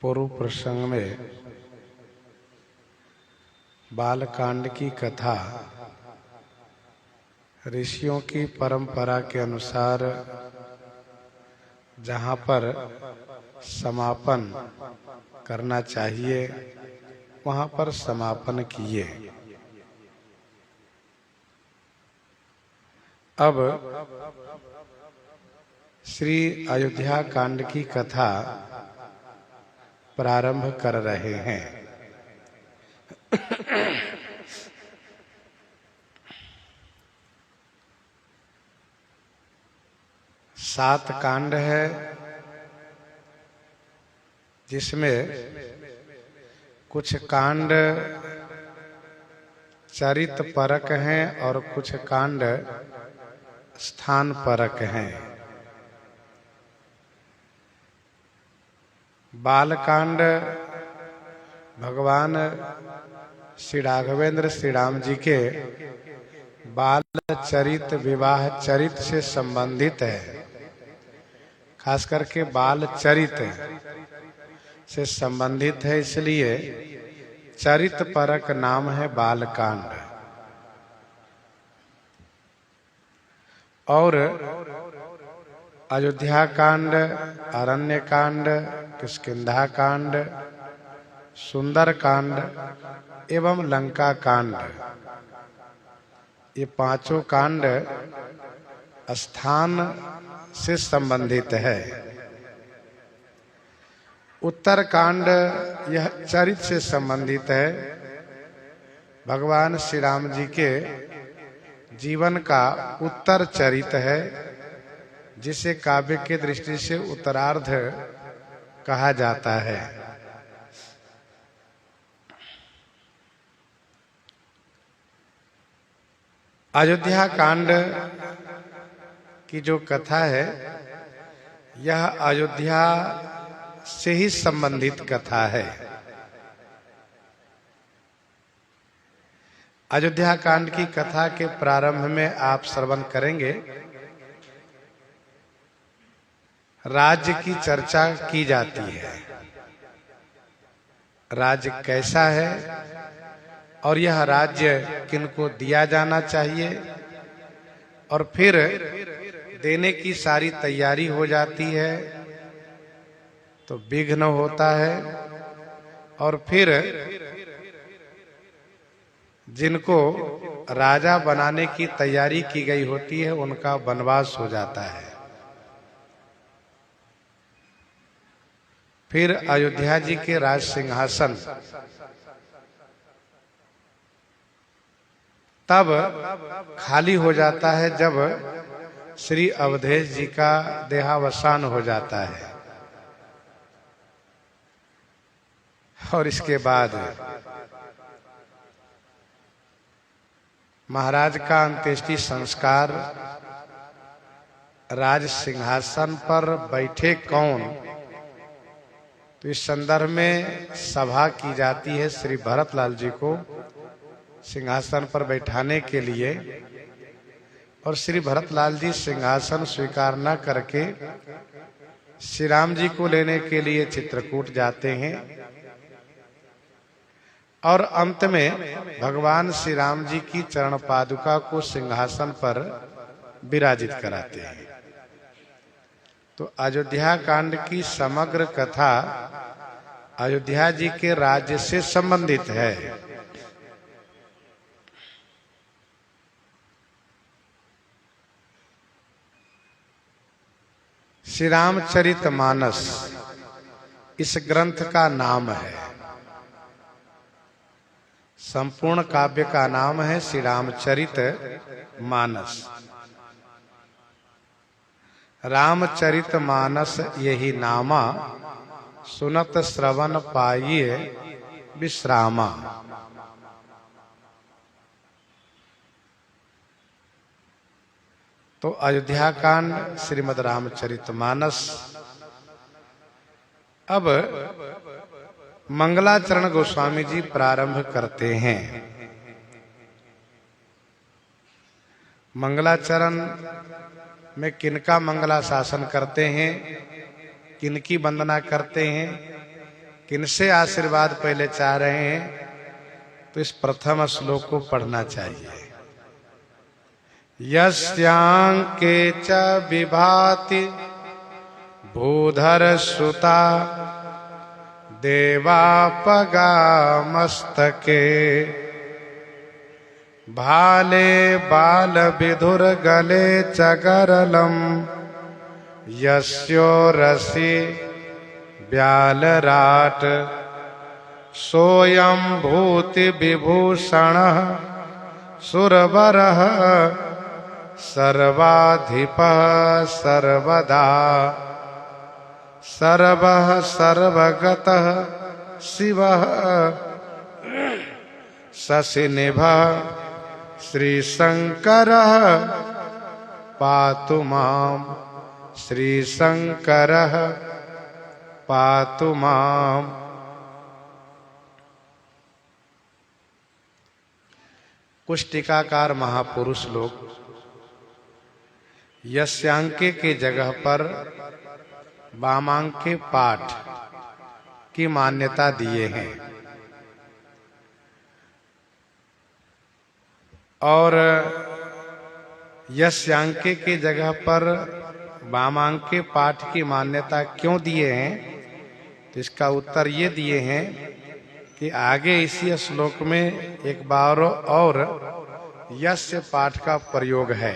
पूर्व प्रसंग में बालकांड की कथा ऋषियों की परंपरा के अनुसार जहाँ पर समापन करना चाहिए वहाँ पर समापन किए। अब श्री अयोध्या कांड की कथा प्रारंभ कर रहे हैं। सात कांड है जिसमें कुछ कांड चरित परक हैं और कुछ कांड स्थान परक हैं। बालकांड भगवान श्री राघवेंद्र श्री राम जी के बाल चरित विवाह चरित से संबंधित है। खास करके बाल चरित से संबंधित है, इसलिए चरित परक नाम है बालकांड। और अयोध्या कांड, अरण्य कांड, किष्किंधा कांड, सुंदर कांड एवं लंका कांड, ये पांचों कांड स्थान से संबंधित है। उत्तर कांड यह चरित से संबंधित है। भगवान श्री राम जी के जीवन का उत्तर चरित है, जिसे काव्य के दृष्टि से उत्तरार्ध कहा जाता है। अयोध्या कांड की जो कथा है यह अयोध्या से ही संबंधित कथा है। अयोध्या कांड की कथा के प्रारंभ में आप श्रवण करेंगे, राज्य की चर्चा की जाती है। राज्य कैसा है और यह राज्य किनको दिया जाना चाहिए, और फिर देने की सारी तैयारी हो जाती है तो विघ्न होता है, और फिर जिनको राजा बनाने की तैयारी की गई होती है उनका वनवास हो जाता है। फिर अयोध्या जी के राज सिंहासन तब खाली हो जाता है जब श्री अवधेश जी का देहावसान हो जाता है। और इसके बाद महाराज का अंत्येष्टि संस्कार, राज सिंहासन पर बैठे कौन, तो इस संदर्भ में सभा की जाती है श्री भरतलाल जी को सिंहासन पर बैठाने के लिए। और श्री भरतलाल जी सिंहासन स्वीकार न करके श्री राम जी को लेने के लिए चित्रकूट जाते हैं, और अंत में भगवान श्री राम जी की चरण पादुका को सिंहासन पर विराजित कराते हैं। तो अयोध्या कांड की समग्र कथा अयोध्या जी के राज्य से संबंधित है। श्री रामचरित मानस इस ग्रंथ का नाम है। संपूर्ण काव्य का नाम है श्री रामचरित मानस। रामचरित मानस यही नामा, सुनत श्रवण पाइए विश्रामा। तो अयोध्या कांड, श्रीमद् रामचरित मानस। अब मंगलाचरण गोस्वामी जी प्रारंभ करते हैं। मंगलाचरण में किनका मंगला शासन करते हैं किनकी वंदना करते हैं, किनसे आशीर्वाद पहले चाह रहे हैं, तो इस प्रथम श्लोक को पढ़ना चाहिए। यस्यांके च विभाति भूधर सुता देवापगा मस्तके भाले बाल विधुर गले चगरलम यस्यो रसि ब्यालराट सोयम भूति विभूषण सुरवरः सर्वाधिपः सर्वदा सर्वः सर्वगतः शिवः शशिनिभः श्रीशंकरः पातु माम् श्रीशंकरः पातु माम्। कुछ टीकाकार महापुरुष लोग यस्यांके के जगह पर वामांके पाठ की मान्यता दिए हैं और यस्यांके के जगह पर वामांके पाठ की मान्यता क्यों दिए हैं, तो इसका उत्तर ये दिए हैं कि आगे इसी श्लोक में एक बार और यस्य पाठ का प्रयोग है,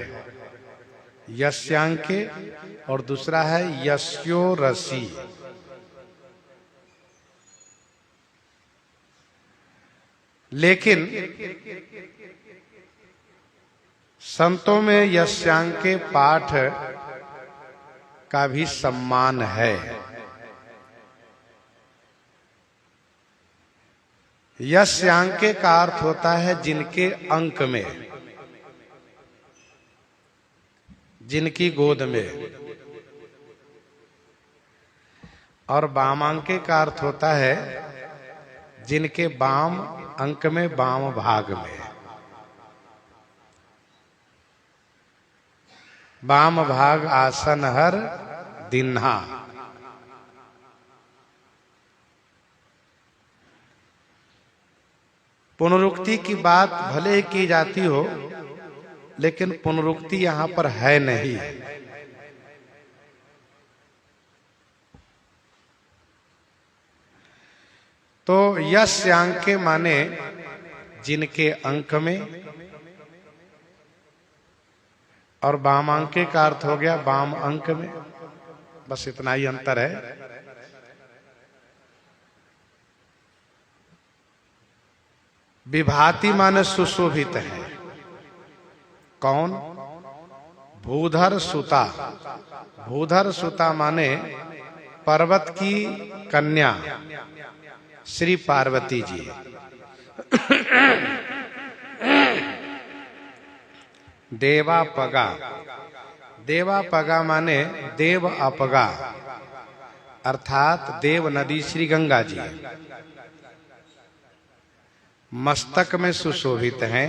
यस्यांके, और दूसरा है यस्यो रसी। लेकिन संतों में यस्यांके पाठ का भी सम्मान है। यस्यांके का अर्थ होता है जिनके अंक में, जिनकी गोद में, और वामांके का अर्थ होता है जिनके वाम अंक में, वाम भाग में। वाम भाग आसन हर दिन्हा। पुनरुक्ति की बात भले ही की जाती हो, लेकिन पुनरुक्ति यहां पर है नहीं। तो यस्यांके माने जिनके अंक में, और वामांके का अर्थ हो गया वाम अंक में। बस इतना ही अंतर है। विभाति माने सुशोभित है। कौन? भूधर सुता। भूधर सुता माने पर्वत की कन्या श्री पार्वती जी। देवापगा। देवापगा माने देव अपगा, अर्थात देव नदी श्री गंगा जी मस्तक में सुशोभित हैं।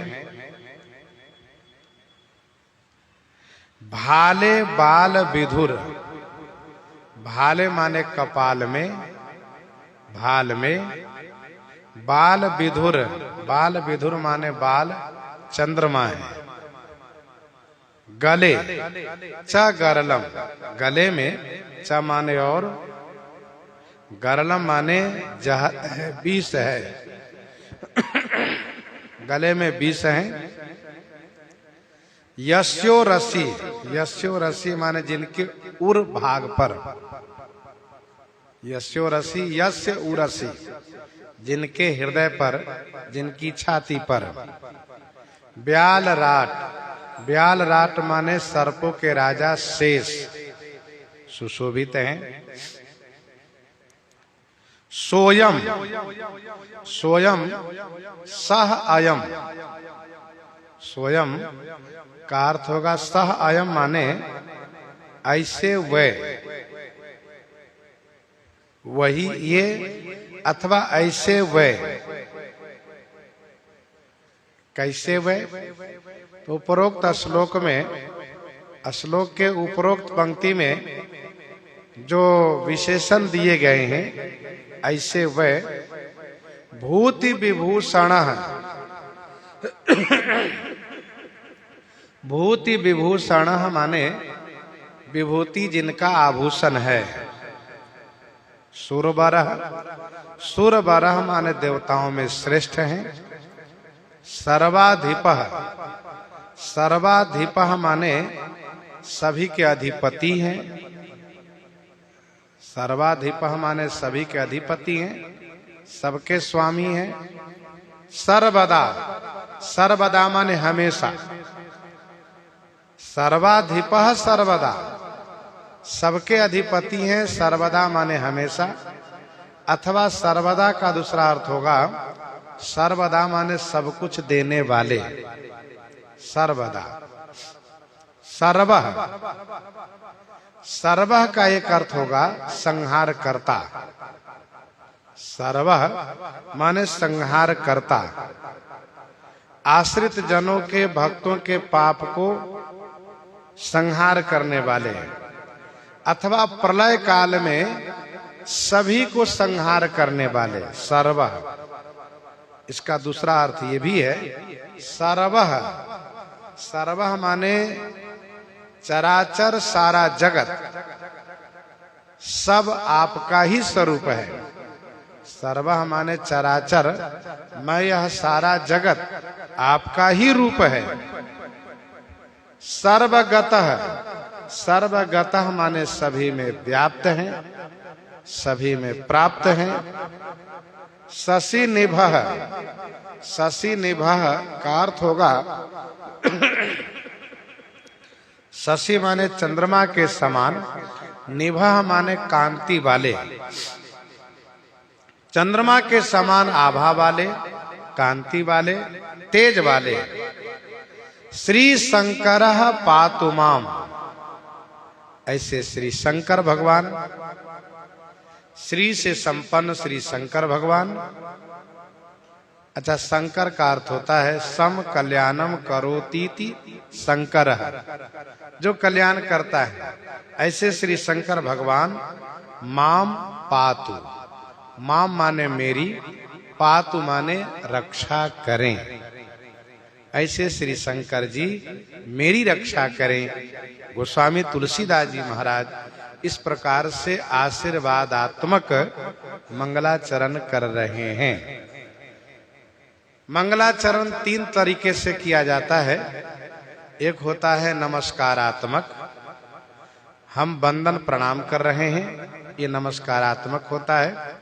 भाले बाल विधुर। भाले माने कपाल में, भाल में। बाल विधुर। बाल विधुर माने बाल चंद्रमा है। गले च गरलम। गले में च माने और, गरलम माने विष है। गले में विष है। यस्यो रसी। यस्यो रसी माने जिनके उर भाग पर। यस्यो रसी, यस्य उरसी, जिनके हृदय पर, जिनकी छाती पर। ब्याल राट। ब्याल राट माने सर्पों के राजा शेष सुशोभित हैं। सोयम। सोयम सह अयम। सोयम का अर्थ होगा सह अयम माने ऐसे वह, वही ये, अथवा ऐसे वह। कैसे वह? तो उपरोक्त श्लोक में, श्लोक के उपरोक्त पंक्ति में जो विशेषण दिए गए हैं, ऐसे वह भूति विभूषण, भूति विभूषण माने विभूति जिनका आभूषण है। सुरवरः, सुरवरः माने देवताओं में श्रेष्ठ हैं। सर्वाधिपः, सर्वाधिपः माने सभी के अधिपति हैं। सर्वाधिपः माने सभी के अधिपति हैं, सबके स्वामी हैं। सर्वदा, सर्वदा माने हमेशा। सर्वाधिपः सर्वदा, सबके अधिपति हैं। सर्वदा माने हमेशा, अथवा सर्वदा का दूसरा अर्थ होगा सर्वदा माने सब कुछ देने वाले। सर्वदा, सर्वः, सर्वः का एक अर्थ होगा संहार करता। सर्वः माने संहार करता, आश्रित जनों के, भक्तों के पाप को संहार करने वाले, अथवा प्रलय काल में सभी को संहार करने वाले। सर्वः, इसका दूसरा अर्थ ये भी है सर्वः। सर्वः माने चराचर, सारा जगत सब आपका ही स्वरूप है। सर्वः माने चराचर, मैं यह सारा जगत आपका ही रूप है। सर्वगतः, सर्वगतः माने सभी में व्याप्त हैं, सभी में प्राप्त हैं। शशि निभः, शशि निभः का अर्थ होगा शशि माने चंद्रमा के समान, निभः माने कांति वाले। चंद्रमा के समान आभा वाले, कांति वाले, तेज वाले। श्री शंकरः पातु माम, ऐसे श्री शंकर भगवान, श्री से संपन्न श्री शंकर भगवान। अच्छा, शंकर का अर्थ होता है सम कल्याणम करोतीति शंकरः, जो कल्याण करता है। ऐसे श्री शंकर भगवान माम पातु, माम माने मेरी, पातु माने रक्षा करें। ऐसे श्री शंकर जी मेरी रक्षा करें। गोस्वामी तुलसीदास जी महाराज इस प्रकार से आशीर्वादात्मक मंगलाचरण कर रहे हैं। मंगलाचरण तीन तरीके से किया जाता है। एक होता है नमस्कारात्मक, हम वंदन प्रणाम कर रहे हैं, ये नमस्कारात्मक होता है।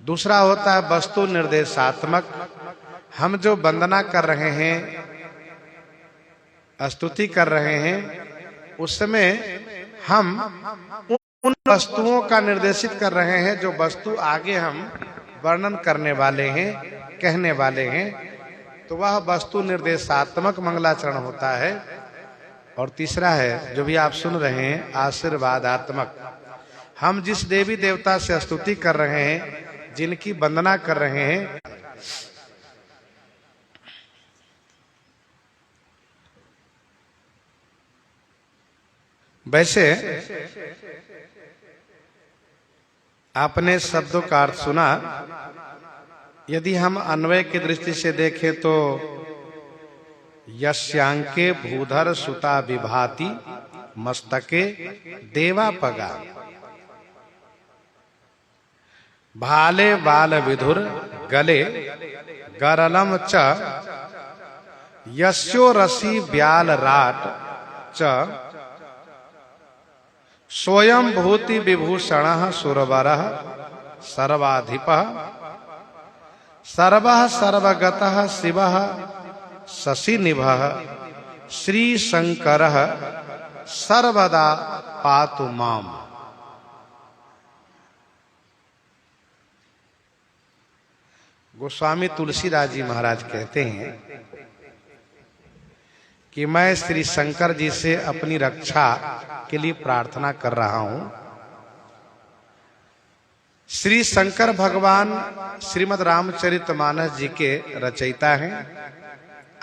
दूसरा होता है वस्तु निर्देशात्मक, हम जो वंदना कर रहे हैं, स्तुति कर रहे हैं, उसमें हम उन वस्तुओं का निर्देशित कर रहे हैं जो वस्तु आगे हम वर्णन करने वाले हैं, कहने वाले हैं, तो वह वस्तु निर्देशात्मक मंगलाचरण होता है। और तीसरा है जो भी आप सुन रहे हैं आशीर्वादात्मक, हम जिस देवी देवता से स्तुति कर रहे हैं, जिनकी वंदना कर रहे हैं, वैसे आपने शब्दों का अर्थ सुना। यदि हम अन्वय की दृष्टि से देखें तो यस्यांके भूधर सुता विभाति मस्तके देवापगा, भाले बाल विधुर गले गरलम च यस्यो रसी ब्याल राट च स्वयं भूति विभूषण सुरवरः सर्वाधिपः सर्वः सर्वगतः शिवः शशि निभः श्री शंकरः सर्वदा पातु माम। गोस्वामी तुलसीदास जी महाराज कहते हैं कि मैं श्री शंकर जी से अपनी रक्षा के लिए प्रार्थना कर रहा हूं। श्री शंकर भगवान श्रीमद् रामचरितमानस जी के रचयिता हैं,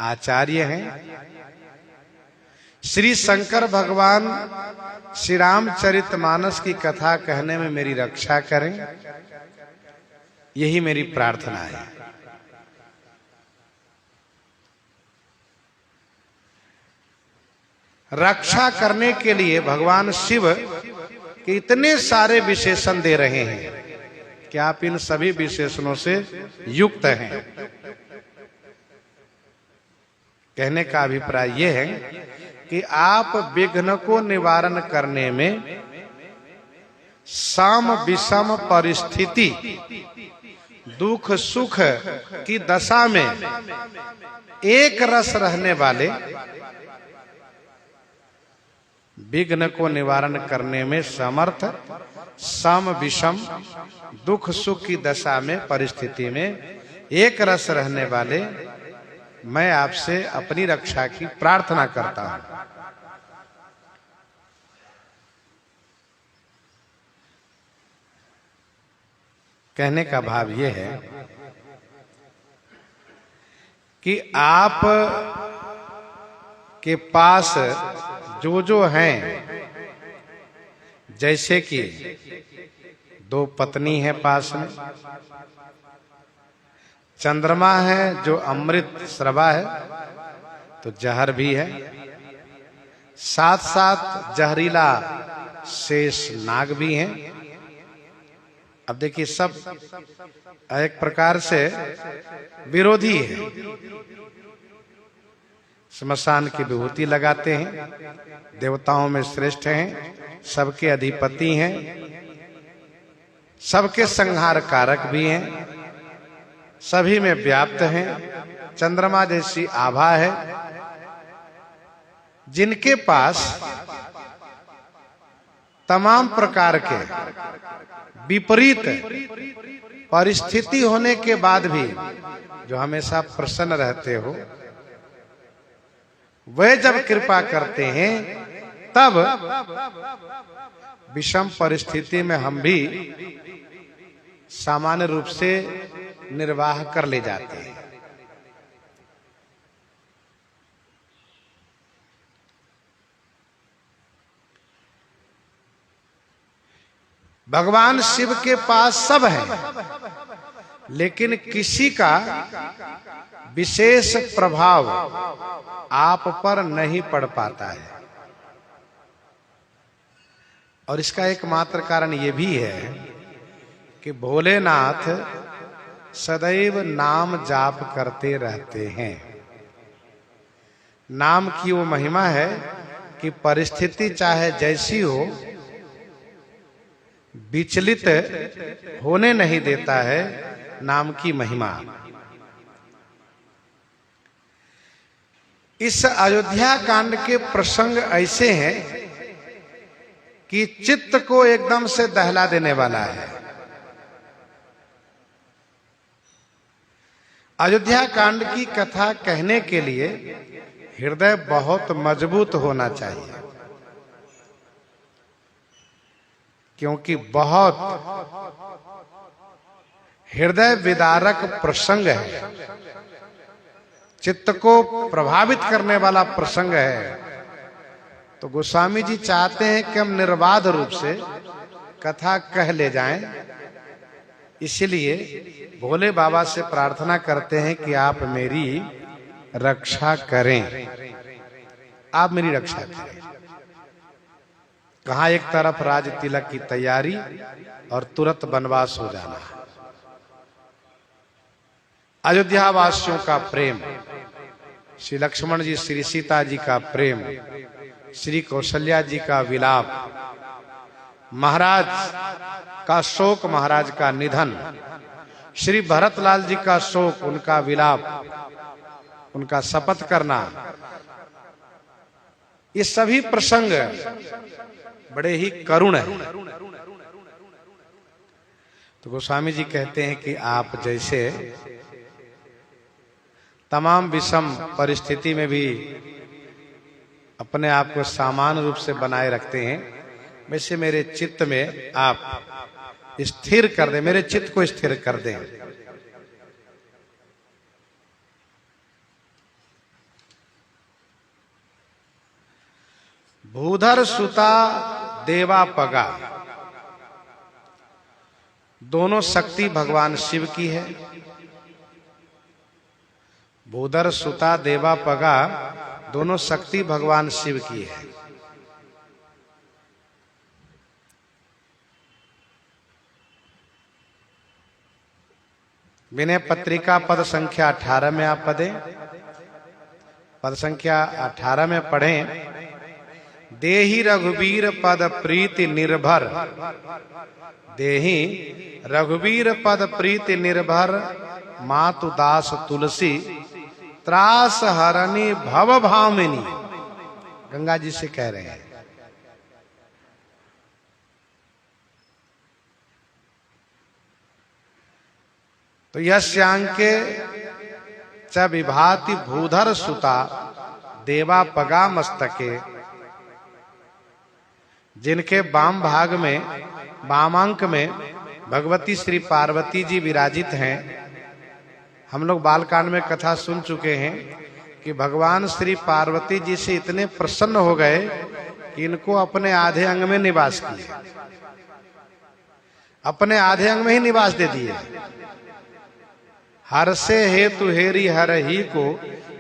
आचार्य हैं। श्री शंकर भगवान श्री रामचरितमानस की कथा कहने में मेरी रक्षा करें, यही मेरी प्रार्थना है। रक्षा करने के लिए भगवान शिव के इतने सारे विशेषण दे रहे हैं कि आप इन सभी विशेषणों से युक्त हैं। कहने का अभिप्राय यह है कि आप विघ्न को निवारण करने में सम विषम परिस्थिति, दुख सुख की दशा में एक रस रहने वाले, विघ्न को निवारण करने में समर्थ, सम विषम दुख सुख की दशा में परिस्थिति में एक रस रहने वाले मैं आपसे अपनी रक्षा की प्रार्थना करता हूं। कहने का भाव यह है कि आप के पास जो हैं, जैसे कि दो पत्नी है पास में, चंद्रमा है जो अमृत स्रवा है तो जहर भी है, साथ साथ जहरीला शेष नाग भी है। अब देखिए सब एक प्रकार से विरोधी है। श्मशान की विभूति लगाते हैं, देवताओं में श्रेष्ठ हैं, सबके अधिपति हैं, सबके संहार कारक भी हैं, सभी में व्याप्त हैं, चंद्रमा जैसी आभा है, जिनके पास तमाम प्रकार के विपरीत परिस्थिति होने के बाद भी जो हमेशा प्रसन्न रहते हो, वे जब कृपा करते हैं तब विषम परिस्थिति में हम भी सामान्य रूप से निर्वाह कर ले जाते हैं। भगवान शिव के पास सब है, लेकिन किसी का विशेष प्रभाव आप पर नहीं पड़ पाता है। और इसका एकमात्र कारण यह भी है कि भोलेनाथ सदैव नाम जाप करते रहते हैं। नाम की वो महिमा है कि परिस्थिति चाहे जैसी हो, विचलित होने नहीं देता है नाम की महिमा। इस अयोध्या कांड के प्रसंग ऐसे हैं कि चित्त को एकदम से दहला देने वाला है। अयोध्या कांड की कथा कहने के लिए हृदय बहुत मजबूत होना चाहिए, क्योंकि बहुत हृदय विदारक प्रसंग है, चित्त को प्रभावित करने वाला प्रसंग है। तो गोस्वामी जी चाहते हैं कि हम निर्बाध रूप से कथा कह ले जाएं, इसलिए भोले बाबा से प्रार्थना करते हैं कि आप मेरी रक्षा करें, आप मेरी रक्षा करें। कहां एक तरफ राज तिलक की तैयारी और तुरंत वनवास हो जाना। अयोध्या वासियों का प्रेम, श्री लक्ष्मण जी श्री सीता जी का प्रेम, श्री कौशल्या जी का विलाप, महाराज का शोक, महाराज का निधन, श्री भरतलाल जी का शोक, उनका विलाप, उनका शपथ करना, ये सभी प्रसंग बड़े ही करुण है। तो गोस्वामी जी कहते हैं कि आप जैसे तमाम विषम परिस्थिति में भी अपने आप को सामान्य रूप से बनाए रखते हैं, वैसे मेरे चित्त में आप स्थिर कर दें, मेरे चित्त को स्थिर कर दें। भूधर सुता देवा पगा, दोनों शक्ति भगवान शिव की है। भूधर सुता देवा पगा, दोनों शक्ति भगवान शिव की है। विनय पत्रिका पद संख्या 18 में आप पद संख्या 18 में पढ़ें। देहि रघुवीर पद प्रीति निर्भर, देहि रघुवीर पद प्रीति निर्भर, मातु दास तुलसी त्रास हरणी भव भामिनी। गंगा जी से कह रहे हैं। तो यस्यांके च विभाति भूधर सुता देवा पगा मस्तके, जिनके वाम भाग में, वामांक में भगवती श्री पार्वती जी विराजित हैं। हम लोग बालकांड में कथा सुन चुके हैं कि भगवान श्री पार्वती जी से इतने प्रसन्न हो गए कि इनको अपने आधे अंग में निवास किए, अपने आधे अंग में ही निवास दे दिए। हर से हेतु हेरी हर ही को,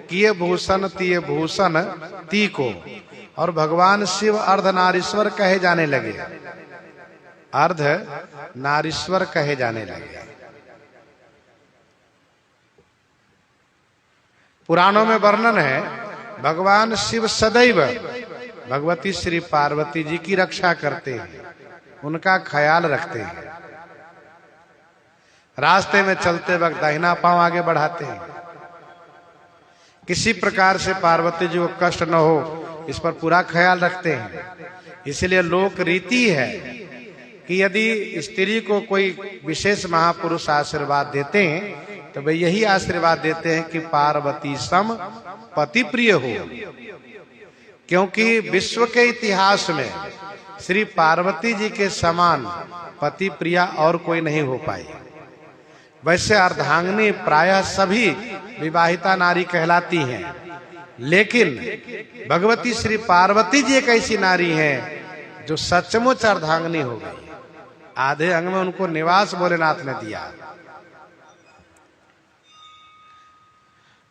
किए भूषण तिये भूषण ती को। और भगवान शिव अर्ध नारीश्वर कहे जाने लगे, अर्ध नारीश्वर कहे जाने लगे। पुराणों में वर्णन है, भगवान शिव सदैव भगवती श्री पार्वती जी की रक्षा करते हैं, उनका ख्याल रखते हैं। रास्ते में चलते वक्त दाहिना पांव आगे बढ़ाते हैं, किसी प्रकार से पार्वती जी को कष्ट न हो इस पर पूरा ख्याल रखते हैं। इसलिए लोक रीति है कि यदि स्त्री को कोई विशेष महापुरुष आशीर्वाद देते हैं तो वे यही आशीर्वाद देते हैं कि पार्वती सम पति प्रिय हो, क्योंकि विश्व के इतिहास में श्री पार्वती जी के समान पति प्रिया और कोई नहीं हो पाई। वैसे अर्धांगिनी प्रायः सभी विवाहिता नारी कहलाती हैं, लेकिन भगवती श्री पार्वती जी एक ऐसी नारी हैं जो सचमुच अर्धांगिनी हो गई। आधे अंग में उनको निवास भोलेनाथ ने दिया।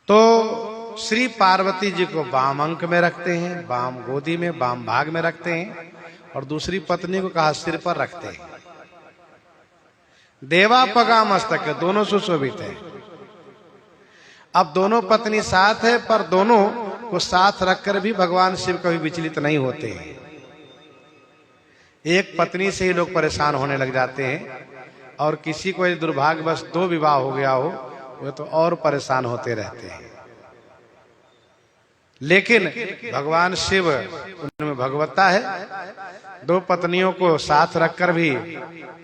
तो श्री पार्वती जी को वाम अंक में रखते हैं, वाम गोदी में, वाम भाग में रखते हैं, और दूसरी पत्नी को कहा सिर पर रखते हैं। देवा पगा मस्तक, दोनों सुशोभित है। अब दोनों पत्नी साथ है, पर दोनों को साथ रखकर भी भगवान शिव कभी विचलित नहीं होते हैं। एक पत्नी से ही लोग परेशान होने लग जाते हैं, और किसी को दुर्भाग्यवश 2 विवाह हो गया हो, वे तो और परेशान होते रहते हैं। लेकिन भगवान शिव, उनमें भगवत्ता है, 2 पत्नियों को साथ रखकर भी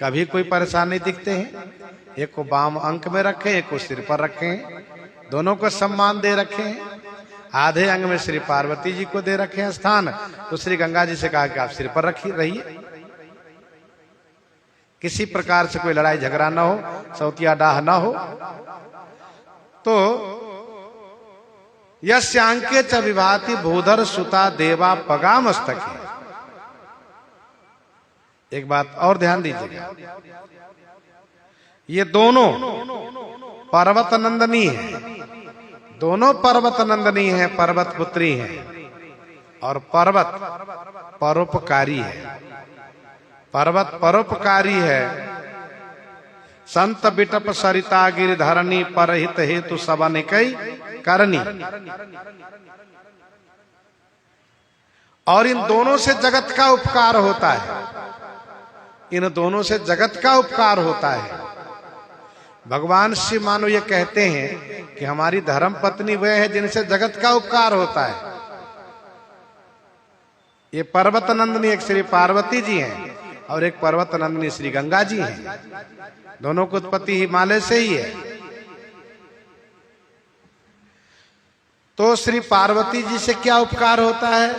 कभी कोई परेशान नहीं दिखते हैं। एक को वाम अंक में रखें, एक को सिर पर रखें, दोनों को सम्मान दे रखें। आधे अंग में श्री पार्वती जी को दे रखे स्थान, तो श्री गंगा जी से कहा कि आप सिर पर रहिए, किसी प्रकार से कोई लड़ाई झगड़ा ना हो, सौतिया डाह ना हो। तो यस्यांके च विभाति भूधर सुता देवा पगा मस्तके। एक बात और ध्यान दीजिएगा, ये दोनों पर्वत नंदनी है, दोनों पर्वत नंदनी है, पर्वत पुत्री है, और पर्वत परोपकारी है। पर्वत परोपकारी है। संत बिटप सरिता गिरिधरणी, परहित हेतु सबनिकई करनी। और इन दोनों से जगत का उपकार होता है, इन दोनों से जगत का उपकार होता है। भगवान शिव मानो ये कहते हैं कि हमारी धर्म पत्नी वे है जिनसे जगत का उपकार होता है। ये पर्वत नंदिनी एक श्री पार्वती जी हैं, और एक पर्वत नंदिनी श्री गंगा जी हैं। दोनों की उत्पत्ति हिमालय से ही है। तो श्री पार्वती जी से क्या उपकार होता है?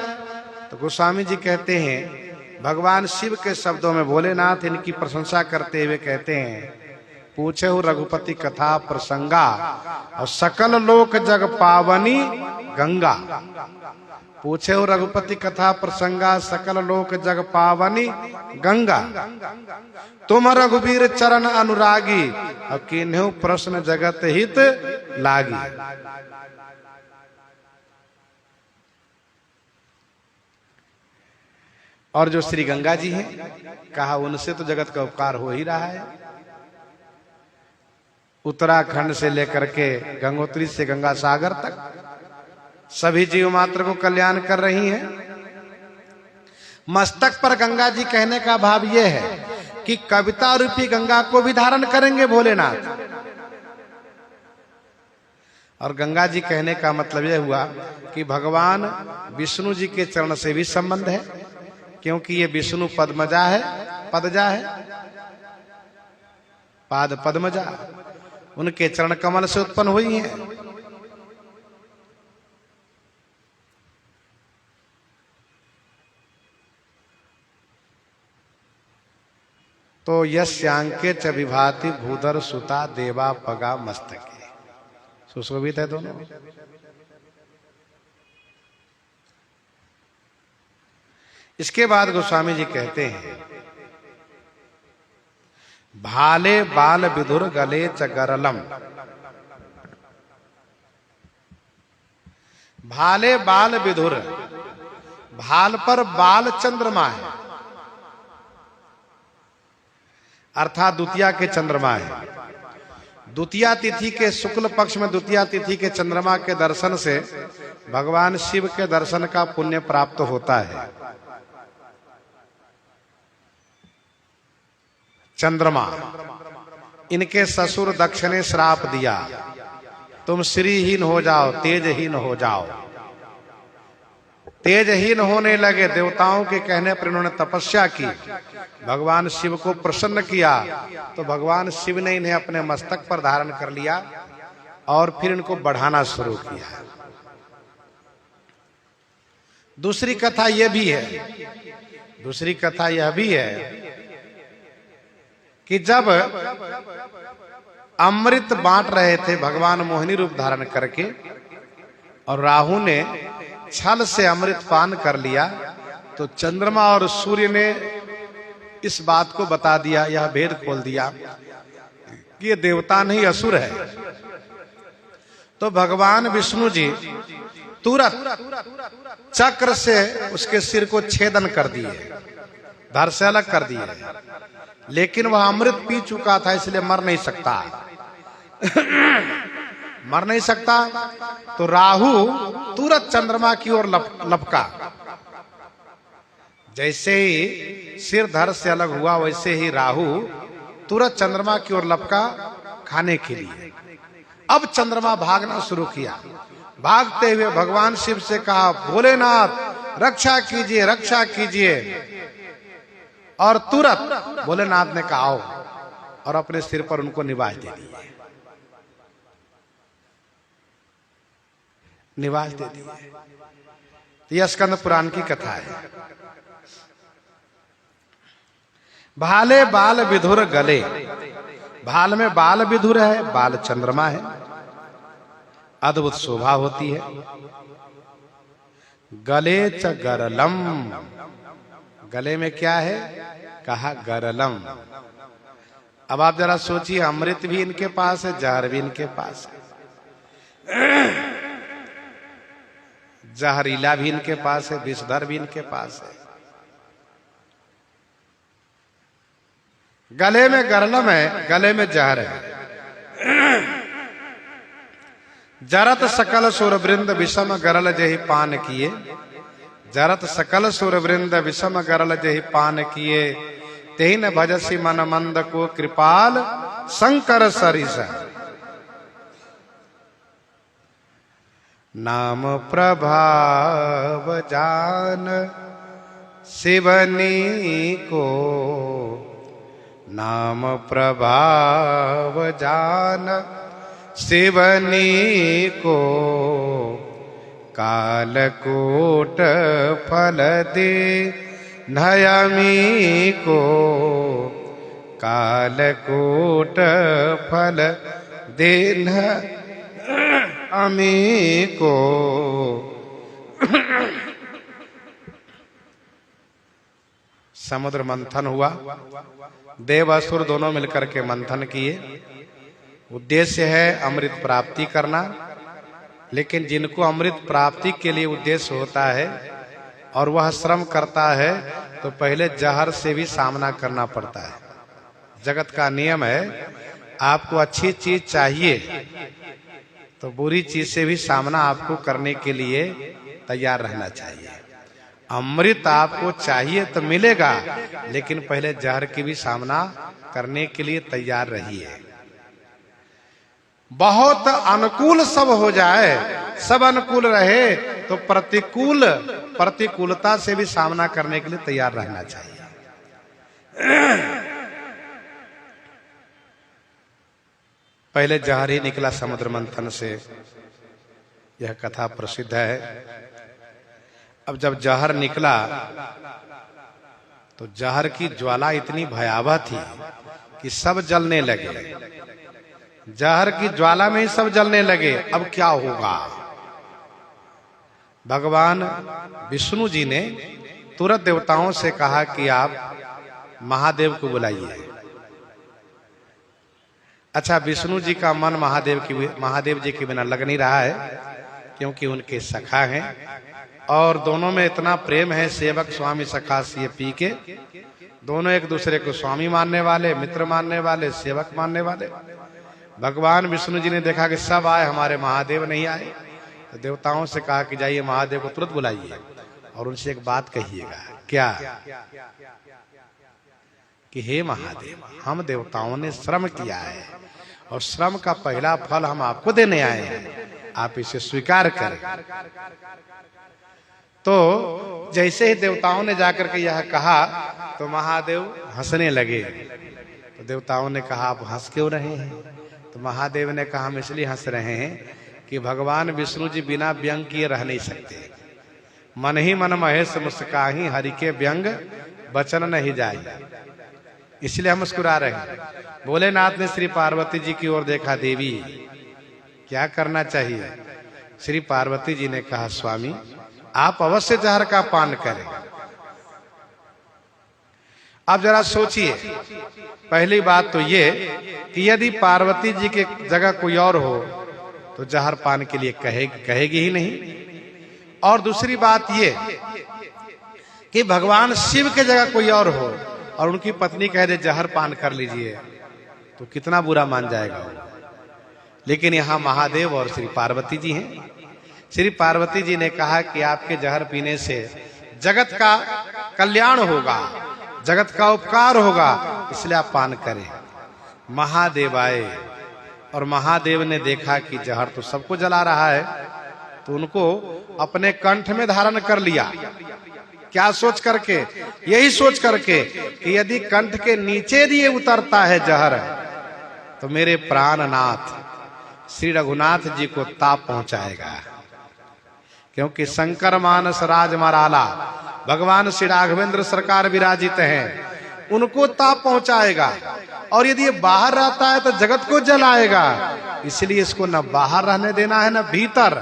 तो गोस्वामी जी कहते हैं, भगवान शिव के शब्दों में भोलेनाथ इनकी प्रशंसा करते हुए कहते हैं, पूछे हो रघुपति कथा प्रसंगा, और सकल लोक जग पावनी गंगा। पूछे हो रघुपति कथा प्रसंगा, सकल लोक जग पावनी गंगा। तुम रघुवीर चरण अनुरागी, अब किन्हु प्रश्न जगत हित लागी। और जो श्री गंगा जी हैं, कहा उनसे तो जगत का उपकार हो ही रहा है। उत्तराखंड से लेकर के गंगोत्री से गंगा सागर तक सभी जीव मात्र को कल्याण कर रही हैं। मस्तक पर गंगा जी कहने का भाव यह है कि कविता रूपी गंगा को भी धारण करेंगे भोलेनाथ। और गंगा जी कहने का मतलब यह हुआ कि भगवान विष्णु जी के चरण से भी संबंध है, क्योंकि ये विष्णु पद्मजा है, पदजा है, पाद पद्मजा, उनके चरण कमल से उत्पन्न हुई हैं। तो यस्यांके च विभाति भूधर सुता देवा पगा मस्तके, सुशोभित है दोनों। इसके बाद गोस्वामी जी कहते हैं, भाले बाल विधुर गले च गरलम। भाले बाल विधुर, भाल पर बाल चंद्रमा है, अर्थात द्वितीया के चंद्रमा है। द्वितीया तिथि के शुक्ल पक्ष में द्वितीया तिथि के चंद्रमा के दर्शन से भगवान शिव के दर्शन का पुण्य प्राप्त होता है। चंद्रमा, इनके ससुर दक्ष ने श्राप दिया, तुम श्रीहीन हो जाओ, तेजहीन हो जाओ। तेजहीन होने लगे, देवताओं के कहने पर इन्होंने तपस्या की, भगवान शिव को प्रसन्न किया, तो भगवान शिव ने इन्हें अपने मस्तक पर धारण कर लिया और फिर इनको बढ़ाना शुरू किया। दूसरी कथा यह भी है, दूसरी कथा यह भी है कि जब अमृत बांट रहे थे भगवान मोहिनी रूप धारण करके, और राहु ने छल से अमृत पान कर लिया, तो चंद्रमा और सूर्य ने इस बात को बता दिया, यह भेद खोल दिया कि ये देवता नहीं असुर है। तो भगवान विष्णु जी तुरंत चक्र से उसके सिर को छेदन कर दिए, धड़ से अलग कर दिए, लेकिन वह अमृत पी चुका था इसलिए मर नहीं सकता। मर नहीं सकता, तो राहु तुरंत चंद्रमा की ओर लपका। जैसे ही सिर धड़ से अलग हुआ, वैसे ही राहु तुरंत चंद्रमा की ओर लपका खाने के लिए। अब चंद्रमा भागना शुरू किया, भागते हुए भगवान शिव से कहा, भोलेनाथ रक्षा कीजिए, रक्षा कीजिए। और तुरंत भोलेनाथ ने कहा आओ, और अपने सिर पर उनको निवास दे दिए, निवास दे दिए। यह स्कंद पुराण की कथा है। भाले बाल विधुर गले, भाल में बाल विधुर है, बाल चंद्रमा है, अद्भुत शोभा होती है। गले च गरलम, गले में क्या है, कहा गरलम। अब आप जरा सोचिए, अमृत भी इनके पास है, जहर भी इनके पास है, जहरीला भी इनके पास है, विषधर भी इनके पास है। गले में गरलम है, गले में जहर है। जरत सकल सुर वृंद विषम गरल जहि पान किए, जरत सकल सुर वृंद विषम गरल जहि पान किए, तेहि न भजसी मन मंद को कृपाल शंकर सरिस। नाम प्रभाव जान शिवनी को, नाम प्रभाव जान शिवनी को, कालकूट फल दे नयमी को, कालकूट फल दे अमी को। समुद्र मंथन हुआ। देव असुर दोनों मिलकर के मंथन किए। उद्देश्य है अमृत प्राप्ति करना, लेकिन जिनको अमृत प्राप्ति के लिए उद्देश्य होता है और वह श्रम करता है तो पहले जहर से भी सामना करना पड़ता है। जगत का नियम है, आपको अच्छी चीज चाहिए तो बुरी चीज से भी सामना आपको करने के लिए तैयार रहना चाहिए। अमृत आपको चाहिए तो मिलेगा, लेकिन पहले जहर की भी सामना करने के लिए तैयार रहिए। बहुत अनुकूल सब हो जाए, सब अनुकूल रहे तो प्रतिकूलता से भी सामना करने के लिए तैयार रहना चाहिए। पहले जहर ही निकला समुद्र मंथन से, यह कथा प्रसिद्ध है। अब जब जहर निकला तो जहर की ज्वाला इतनी भयावह थी कि सब जलने लगे। जहर की ज्वाला में ही सब जलने लगे। अब क्या होगा? भगवान विष्णु जी ने तुरंत देवताओं से कहा कि आप महादेव को बुलाइए। अच्छा, विष्णु जी का मन महादेव जी के बिना लग नहीं रहा है, क्योंकि उनके सखा हैं और दोनों में इतना प्रेम है, सेवक स्वामी सखा से पी के दोनों एक दूसरे को स्वामी मानने वाले, मित्र मानने वाले, सेवक मानने वाले। भगवान विष्णु जी ने देखा कि सब आए, हमारे महादेव नहीं आए, तो देवताओं से कहा कि जाइए महादेव को तुरंत बुलाइए और उनसे एक बात कहिएगा। क्या? कि हे महादेव, हम देवताओं ने श्रम किया है और श्रम का पहला फल हम आपको देने आए हैं, आप इसे स्वीकार करें। तो जैसे ही देवताओं ने जाकर के यह कहा तो महादेव हंसने लगे। तो देवताओं ने कहा, आप हंस क्यों रहे हैं? तो महादेव ने कहा, हम इसलिए हंस रहे हैं कि भगवान विष्णु जी बिना व्यंग किए रह नहीं सकते। मन ही मन महेश मुस्काही, हरि के व्यंग बचन नहीं जाए, इसलिए हम मुस्कुरा रहे हैं। भोलेनाथ ने श्री पार्वती जी की ओर देखा, देवी क्या करना चाहिए? श्री पार्वती जी ने कहा, स्वामी आप अवश्य जहर का पान करें। अब जरा सोचिए, पहली बात तो ये कि यदि पार्वती जी के जगह कोई और हो तो जहर पान के लिए कहेगी ही नहीं। और दूसरी बात ये कि भगवान शिव के जगह कोई और हो और उनकी पत्नी कह दे जहर पान कर लीजिए, तो कितना बुरा मान जाएगा वो। लेकिन यहाँ महादेव और श्री पार्वती जी हैं। श्री पार्वती जी ने कहा कि आपके जहर पीने से जगत का कल्याण होगा, जगत का उपकार होगा, इसलिए आप पान करें। महादेव आए और महादेव ने देखा कि जहर तो सबको जला रहा है, तो उनको अपने कंठ में धारण कर लिया। क्या सोच करके? यही सोच करके कि यदि कंठ के नीचे दिए उतरता है जहर तो मेरे प्राणनाथ श्री रघुनाथ जी को ताप पहुंचाएगा। क्योंकि शंकर मानस राज मराला भगवान श्री राघवेंद्र सरकार विराजित हैं, उनको ताप पहुंचाएगा। और यदि ये बाहर रहता है तो जगत को जलाएगा, इसलिए इसको न बाहर रहने देना है न भीतर,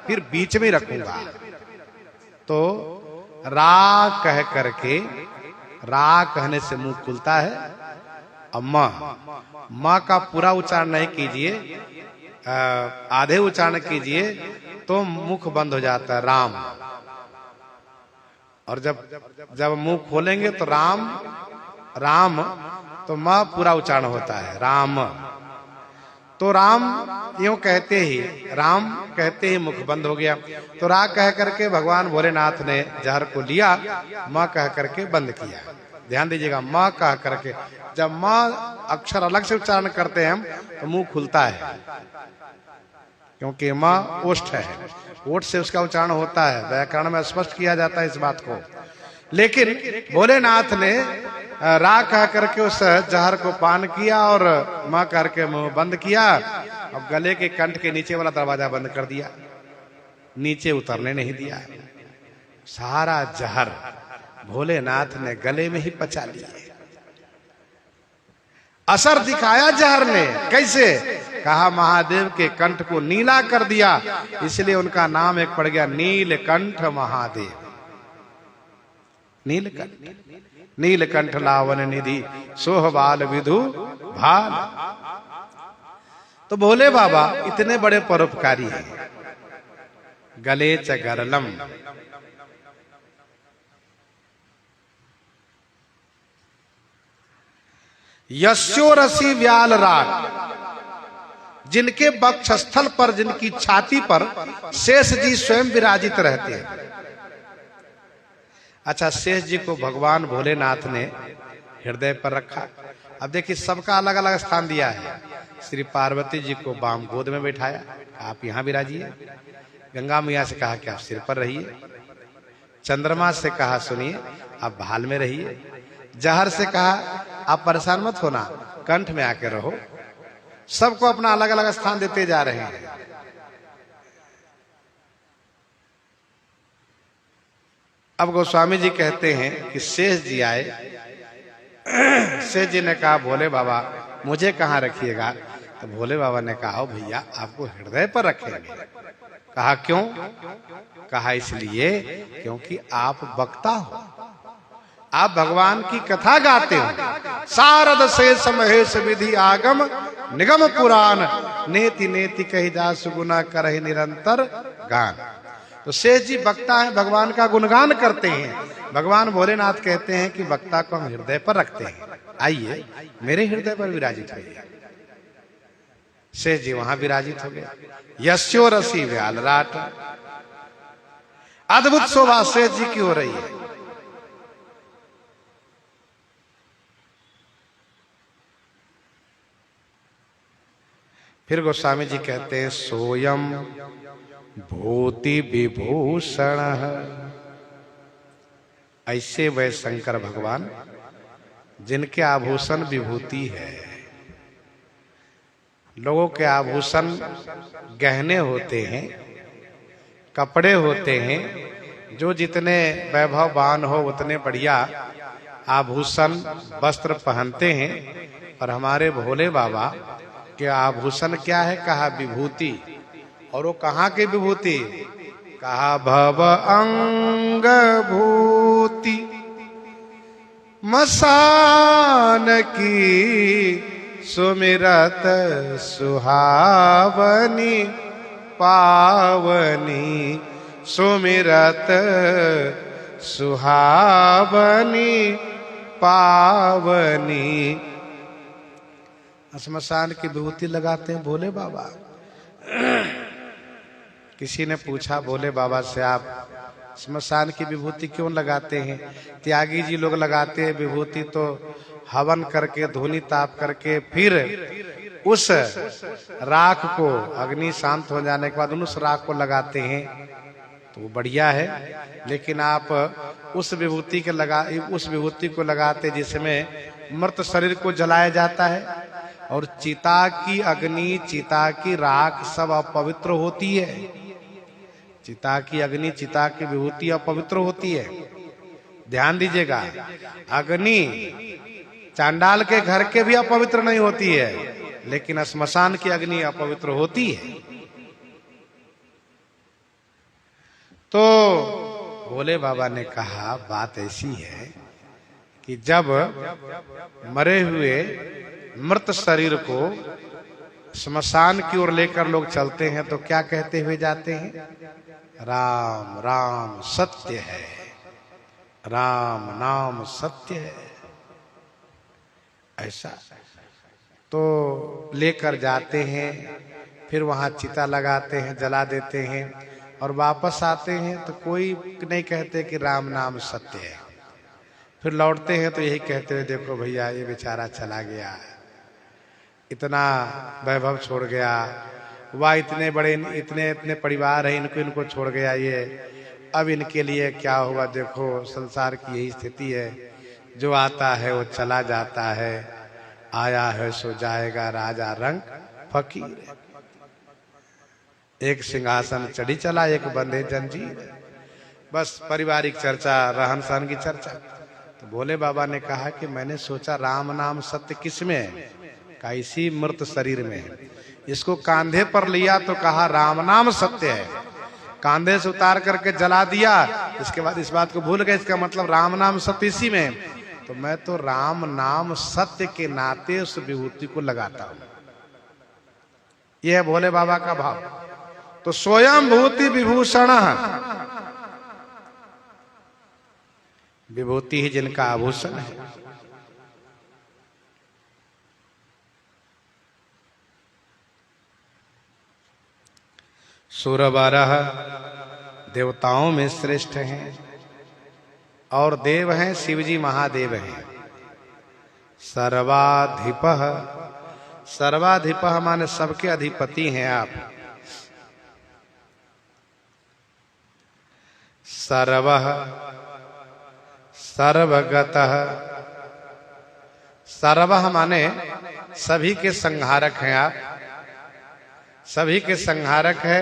फिर बीच में रखूंगा। तो रा कह करके, रा कहने से मुंह खुलता है। अब माँ का पूरा उच्चारण नहीं कीजिए, आधे उच्चारण कीजिए तो मुख बंद हो जाता है, राम। और जब मुंह खोलेंगे तो राम राम, तो माँ पूरा उच्चारण होता है, राम। तो राम यूं कहते ही, राम कहते ही मुख बंद हो गया। तो रा कह करके भगवान भोलेनाथ ने जहर को लिया, माँ कह करके बंद किया। ध्यान दीजिएगा, माँ कह करके। जब माँ अक्षर अलग से उच्चारण करते हैं हम तो मुंह खुलता है, क्योंकि माँ ओष्ठ है, ओठ से उसका उच्चारण होता है। व्याकरण में स्पष्ट किया जाता है इस बात को। लेकिन भोलेनाथ ने रा कह करके उस जहर को पान किया और माँ करके मुंह बंद किया। अब गले के कंठ के नीचे वाला दरवाजा बंद कर दिया, नीचे उतरने नहीं दिया। सारा जहर भोलेनाथ ने गले में ही पचा लिया। असर दिखाया जहर ने। कैसे? कहा महादेव के कंठ को नीला कर दिया, इसलिए उनका नाम एक पड़ गया नीलकंठ महादेव। नीलकंठ, नीलकंठ लावन निधि सोहबाल विधु भाल। तो भोले बाबा इतने बड़े परोपकारी हैं। गले च गरलम, यस्यो रसी व्याल राग, जिनके वक्षस्थल पर, जिनकी छाती पर शेष जी स्वयं विराजित रहते हैं। अच्छा, शेष जी को भगवान भोलेनाथ ने हृदय पर रखा। अब देखिए, सबका अलग अलग स्थान दिया है। श्री पार्वती जी को बाम गोद में बैठाया, आप यहां विराजिए। गंगा मैया से कहा कि आप सिर पर रहिए। चंद्रमा से कहा सुनिए आप भाल में रहिए। जहर से कहा आप परेशान मत होना, कंठ में आके रहो। सबको अपना अलग अलग स्थान देते जा रहे हैं। अब गोस्वामी जी कहते हैं कि शेष जी आए। शेष जी ने कहा भोले बाबा मुझे कहाँ रखिएगा? तो भोले बाबा ने कहा भैया आपको हृदय पर रखेंगे। कहा क्यों? कहा इसलिए क्योंकि आप वक्ता हो, आप भगवान की कथा गाते हो। सारद शेष महेश विधि आगम निगम पुराण, नेति नेति कही जा सुगुना करहि निरंतर गान। तो शेष जी वक्ता हैं, भगवान का गुणगान करते हैं। भगवान भोलेनाथ कहते हैं कि वक्ता को हम हृदय पर रखते हैं, आइए मेरे हृदय पर विराजित होइए। शेष जी वहां विराजित हो गए। यस्यो रसी व्याल राट, अद्भुत शोभा शेष जी की हो रही है। फिर गोस्वामी जी कहते हैं सोयम भूति विभूषण, ऐसे वह शंकर भगवान जिनके आभूषण विभूति है। लोगों के आभूषण गहने होते हैं, कपड़े होते हैं। जो जितने वैभववान हो उतने बढ़िया आभूषण वस्त्र पहनते हैं। और हमारे भोले बाबा के आभूषण क्या है? कहा विभूति। और वो कहाँ की विभूति? कहा भव अंग भूति मसान की, सुमिरत सुहावनी पावनी, सुमिरत सुहावनी पावनी। श्मशान की विभूति लगाते हैं भोले बाबा। किसी ने पूछा भोले बाबा से आप श्मशान की विभूति क्यों लगाते हैं? त्यागी जी लोग लगाते हैं विभूति तो हवन करके, धूनी ताप करके, फिर उस राख को अग्नि शांत हो जाने के बाद उस राख को लगाते हैं, तो वो बढ़िया है। लेकिन आप उस विभूति को लगाते जिसमें मृत शरीर को जलाया जाता है। और चिता की अग्नि, चिता की राख सब अपवित्र होती है। चिता की अग्नि, चिता की विभूति अपवित्र होती है। ध्यान दीजिएगा, अग्नि चांडाल के घर के भी अपवित्र नहीं होती है, लेकिन श्मशान की अग्नि अपवित्र होती है। तो भोले बाबा ने कहा बात ऐसी है कि जब मरे हुए मृत शरीर को श्मशान की ओर लेकर लोग चलते हैं तो क्या कहते हुए जाते हैं? राम राम सत्य है, राम नाम सत्य है। ऐसा तो लेकर जाते हैं, फिर वहां चिता लगाते हैं, जला देते हैं और वापस आते हैं तो कोई नहीं कहते कि राम नाम सत्य है। फिर लौटते हैं तो यही कहते हैं देखो भैया ये बेचारा चला गया, इतना वैभव छोड़ गया, वह इतने बड़े इतने परिवार है, इनको छोड़ गया ये, अब इनके लिए क्या होगा? देखो संसार की यही स्थिति है, जो आता है वो चला जाता है, आया है सो जाएगा राजा रंग फकीर। एक सिंहासन चढ़ी चला, एक बंधे जंजीर। बस पारिवारिक चर्चा, रहन सहन की चर्चा। तो भोले बाबा ने कहा कि मैंने सोचा राम नाम सत्य किस में है? का इसी मृत शरीर में है। इसको कांधे पर लिया तो कहा राम नाम सत्य है। कांधे से उतार करके जला दिया। इसके बाद इस बात को भूल गए, इसका मतलब राम नाम सत्य इसी में, तो मैं तो राम नाम सत्य के नाते उस विभूति को लगाता हूं। यह है भोले बाबा का भाव। तो स्वयं भूति विभूषण, विभूति ही जिनका आभूषण है। सुरवरः देवताओं में श्रेष्ठ हैं और देव हैं, शिवजी महादेव हैं। सर्वाधिपः, सर्वाधिपः माने सबके अधिपति हैं आप। सर्वः सर्वगतः, सर्वः माने सभी के संहारक हैं आप, सभी के संहारक है,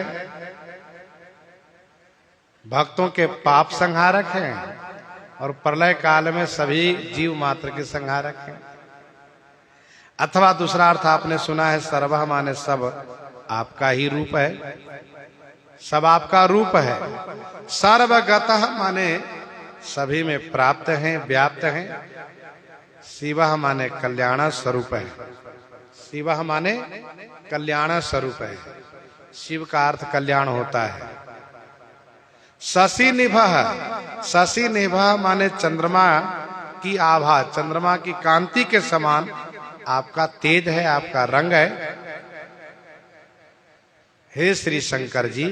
भक्तों के पाप संहारक हैं और प्रलय काल में सभी जीव मात्र के संहारक हैं। अथवा दूसरा अर्थ आपने सुना है, सर्वः माने सब आपका ही रूप है, सब आपका रूप है। सर्वगतः माने सभी में प्राप्त हैं, व्याप्त हैं। शिवः माने कल्याण स्वरूप है, शिवः माने कल्याण स्वरूप है। शिव का अर्थ कल्याण होता है। शशि निभः, शशि निभः माने चंद्रमा की आभा, चंद्रमा की कांति के समान आपका तेज है, आपका रंग है। हे श्री शंकर जी,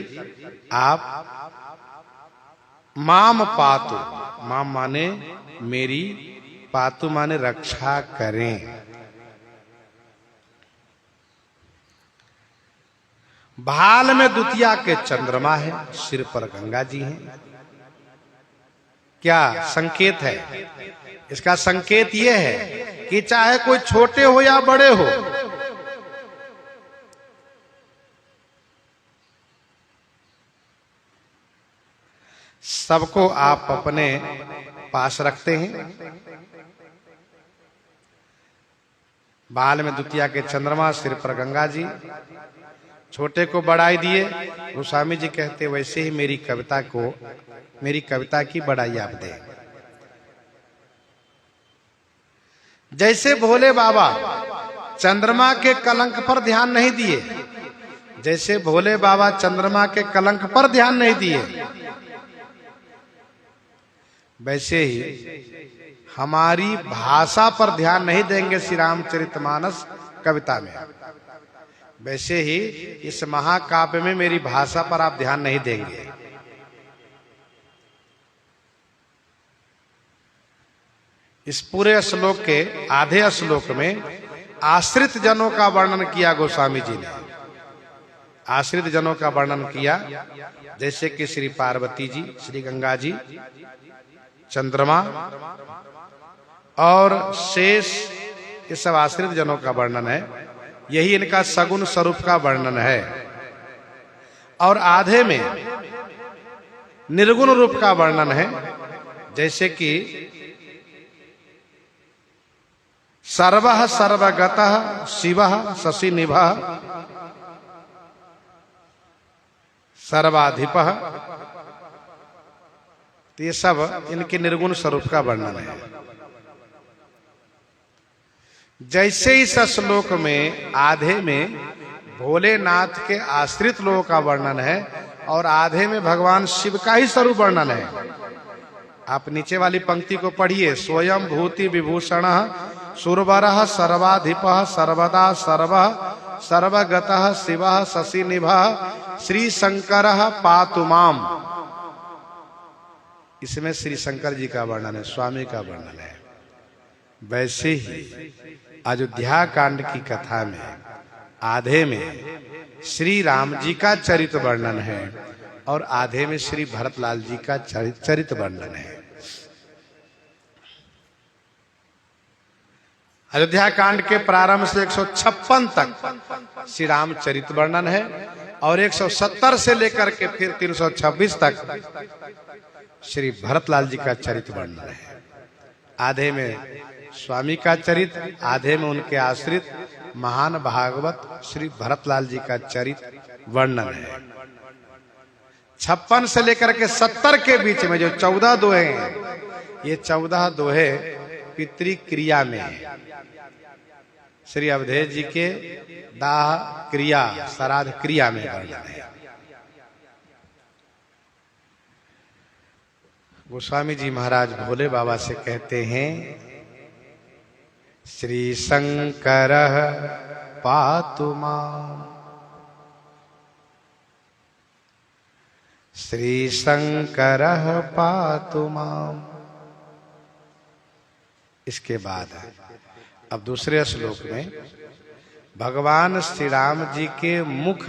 आप माम पातु, माम माने मेरी, पातु माने रक्षा करें। भाल में द्वितीया के चंद्रमा है, सिर पर गंगा जी हैं। क्या संकेत है इसका? संकेत यह है कि चाहे कोई छोटे हो या बड़े हो, सबको आप अपने पास रखते हैं। बाल में द्वितीया के चंद्रमा, सिर पर गंगा जी, छोटे को बढ़ाई दिए। गोस्वामी जी कहते वैसे ही मेरी कविता को, मेरी कविता की बढ़ाई आप दें। जैसे भोले बाबा चंद्रमा के कलंक पर ध्यान नहीं दिए, जैसे भोले बाबा चंद्रमा के कलंक पर ध्यान नहीं दिए, वैसे ही हमारी भाषा पर ध्यान नहीं देंगे श्री रामचरितमानस कविता में, वैसे ही इस महाकाव्य में मेरी भाषा पर आप ध्यान नहीं देंगे। इस पूरे श्लोक के आधे श्लोक में आश्रित जनों का वर्णन किया गोस्वामी जी ने। आश्रित जनों का वर्णन किया, जैसे कि श्री पार्वती जी, श्री गंगा जी, चंद्रमा और शेष, ये सब आश्रित जनों का वर्णन है। यही इनका सगुण स्वरूप का वर्णन है। और आधे में निर्गुण रूप का वर्णन है, जैसे कि सर्वः सर्वगतः शिवः शशि निभः सर्वाधिपः, तो ये सब इनके निर्गुण स्वरूप का वर्णन है। जैसे इस श्लोक में आधे में भोलेनाथ के आश्रित लोगों का वर्णन है और आधे में भगवान शिव का ही स्वरूप वर्णन है। आप नीचे वाली पंक्ति को पढ़िए। स्वयं भूति विभूषण सुरवरः सर्वाधिपः सर्वदा सर्वः सर्वगतः शिवः शशि निभः श्री शंकरः पातु माम। इसमें श्री शंकर जी का वर्णन है, स्वामी का वर्णन है। वैसे ही अयोध्या कांड की कथा में आधे में श्री राम जी का चरित्र वर्णन है और आधे में श्री भरतलाल जी का चरित्र वर्णन है। अयोध्या कांड के प्रारंभ से 156 तक श्री राम चरित्र वर्णन है और 170 से लेकर के फिर 326 तक श्री भरतलाल जी का चरित्र वर्णन है। आधे में स्वामी का चरित्र, आधे में उनके आश्रित महान भागवत श्री भरतलाल जी का चरित्र वर्णन है। 56 से लेकर के 70 के बीच में जो 14 दोहे हैं, ये 14 दोहे पितृ क्रिया में है। श्री अवधेश जी के दाह क्रिया, श्राद्ध क्रिया में वर्णन है। गोस्वामी जी महाराज भोले बाबा से कहते हैं, श्री शंकर पातु मां, श्री शंकर पातु मां। इसके बाद अब दूसरे श्लोक में भगवान श्री राम जी के मुख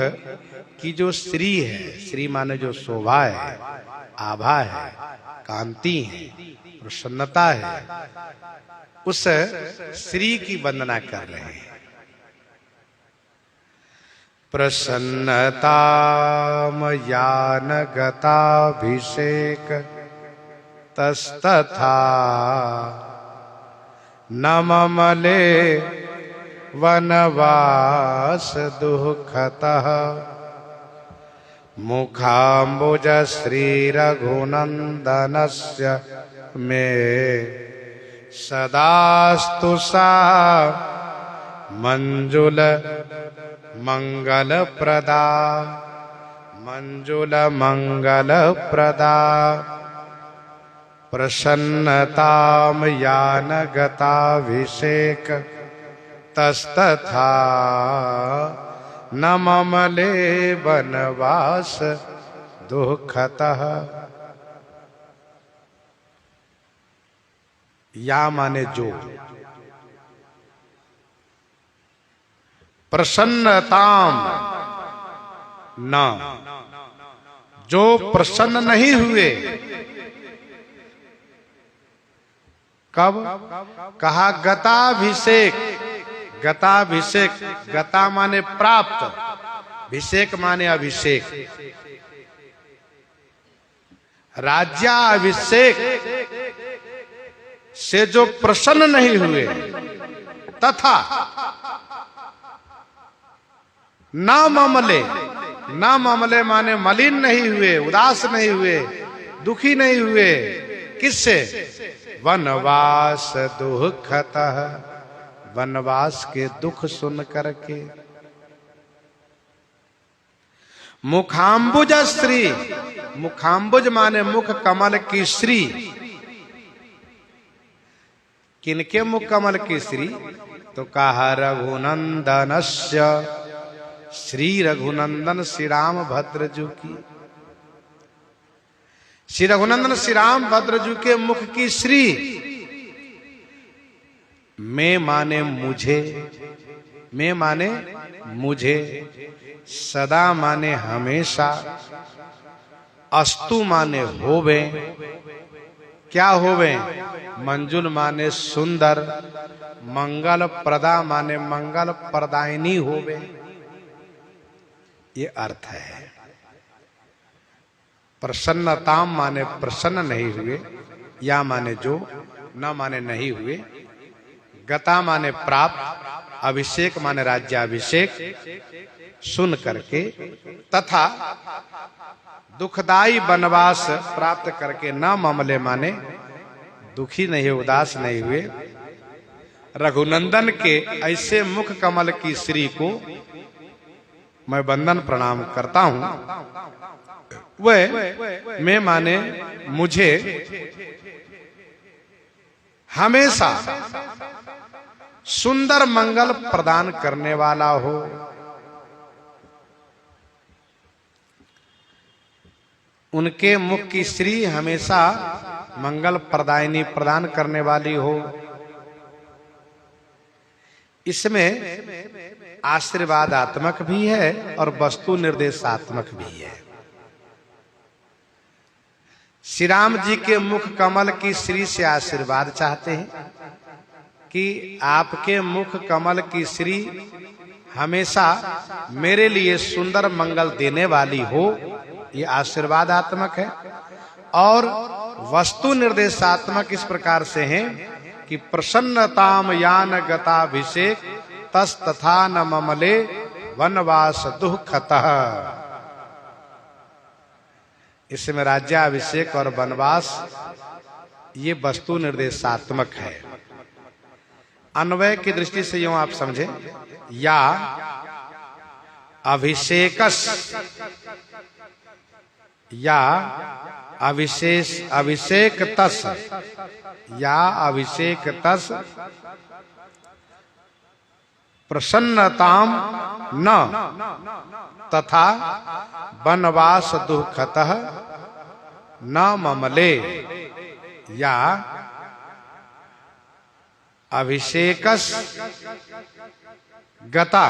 की जो श्री है, श्री माने जो शोभा है, आभा है, कांति है, प्रसन्नता है, उस श्री की वंदना कर रहे हैं। प्रसन्नता मयान गताभिषेक तस्तथा न ममले वनवास दुःखतः मुखाम्बुज श्री रघुनंदनस्य मे सदास्तु सा मंजुल मंगल प्रदा, मंजुल मंगल प्रदा। प्रसन्नताम यान गताभिषेक तस्तथा न ममले वनवास दुःखतः। या माने जो, प्रसन्नताम न, जो प्रसन्न नहीं हुए। कब कहा? गताभिषेक। गताभिषेक, गता माने प्राप्त, अभिषेक माने अभिषेक। राज्याभिषेक से जो प्रसन्न नहीं हुए, तथा ना ममले, ना ममले माने मलिन नहीं हुए, उदास नहीं हुए, दुखी नहीं हुए। किससे? वनवास दुःखतः, वनवास के दुख सुन करके। मुखाम्बुज श्री, मुखाम्बुज माने मुख कमल की श्री। किनके मुख कमल की श्री? तो कहा रघुनंदनस्य, श्री रघुनंदन श्री राम भद्रजू की। श्री रघुनंदन श्री राम भद्रजू के मुख की श्री। मैं माने मुझे, मैं माने मुझे, सदा माने हमेशा, अस्तु माने होवे। क्या होवे? मंजुल माने सुंदर, मंगल प्रदा माने मंगल प्रदायिनी होवे। ये अर्थ है। प्रसन्नताम माने प्रसन्न नहीं हुए, या माने जो, न माने नहीं हुए, गता माने प्राप्त, अभिषेक माने राज्याभिषेक सुन करके, तथा दुखदाई वनवास प्राप्त करके, न ममले माने दुखी नहीं, उदास नहीं हुए। रघुनंदन के ऐसे मुख कमल की श्री को मैं वंदन प्रणाम करता हूं। वह मैं माने मुझे हमेशा सुंदर मंगल प्रदान करने वाला हो। उनके मुख की श्री हमेशा मंगल प्रदायिनी, प्रदान करने वाली हो। इसमें आशीर्वादात्मक भी है और वस्तु निर्देशात्मक भी है। श्री राम जी के मुख कमल की श्री से आशीर्वाद चाहते हैं कि आपके मुख कमल की श्री हमेशा मेरे लिए सुंदर मंगल देने वाली हो। ये आशीर्वादात्मक है। और वस्तु निर्देशात्मक इस प्रकार से है कि प्रसन्नताम यान गताभिषेक तस तथा न ममले वनवास दुःखतः। इसमें राज्याभिषेक और वनवास ये वस्तु निर्देशात्मक है। अन्वय की दृष्टि से यूं आप समझें, या अभिषेकस, या अभिषेक तस, या अभिषेक तस प्रसन्नताम न तथा वनवास दुःखतः न ममले, या अभिषेकस गता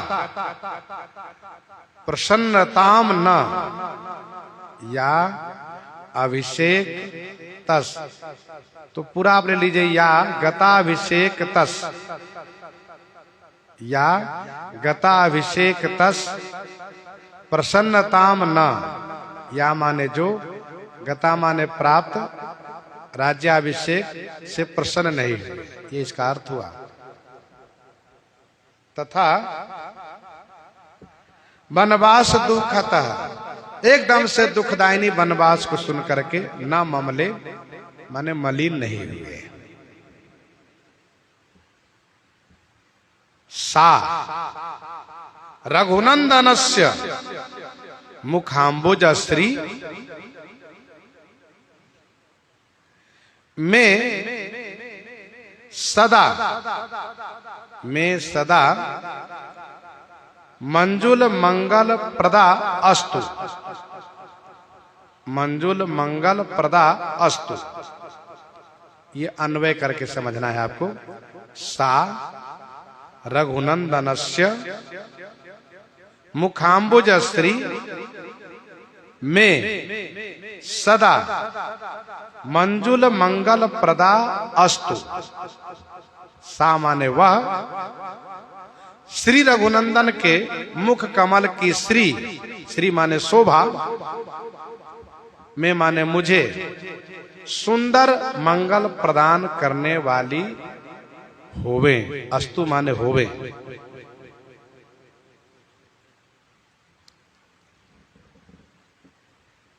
प्रसन्नताम न, या अभिषेक तस। तो पूरा आप ले लीजिए, या गताभिषेक तस, या गताभिषेक तस प्रसन्नताम न, या माने जो, गता माने प्राप्त, राज्याभिषेक से प्रसन्न नहीं हुए, ये इसका अर्थ हुआ। तथा वनवास दुःखतः, एकदम से दुखदायिनी वनवास को सुन करके न ममले माने मलिन नहीं हुए। सा रघुनंदनस्य मुखाम्बुज श्री में सदा मंजुल मंगल प्रदा अस्तु, मंजुल मंगल प्रदा अस्तु। ये अन्वय करके समझना है आपको। सा रघुनंदनस्य मुखाम्बुज श्री में सदा मंजुल मंगल प्रदा अस्तु। सा माने वह, श्री रघुनंदन के मुख कमल की श्री, श्री माने शोभा, में माने मुझे सुंदर मंगल प्रदान करने वाली होवे। अस्तु माने होवे।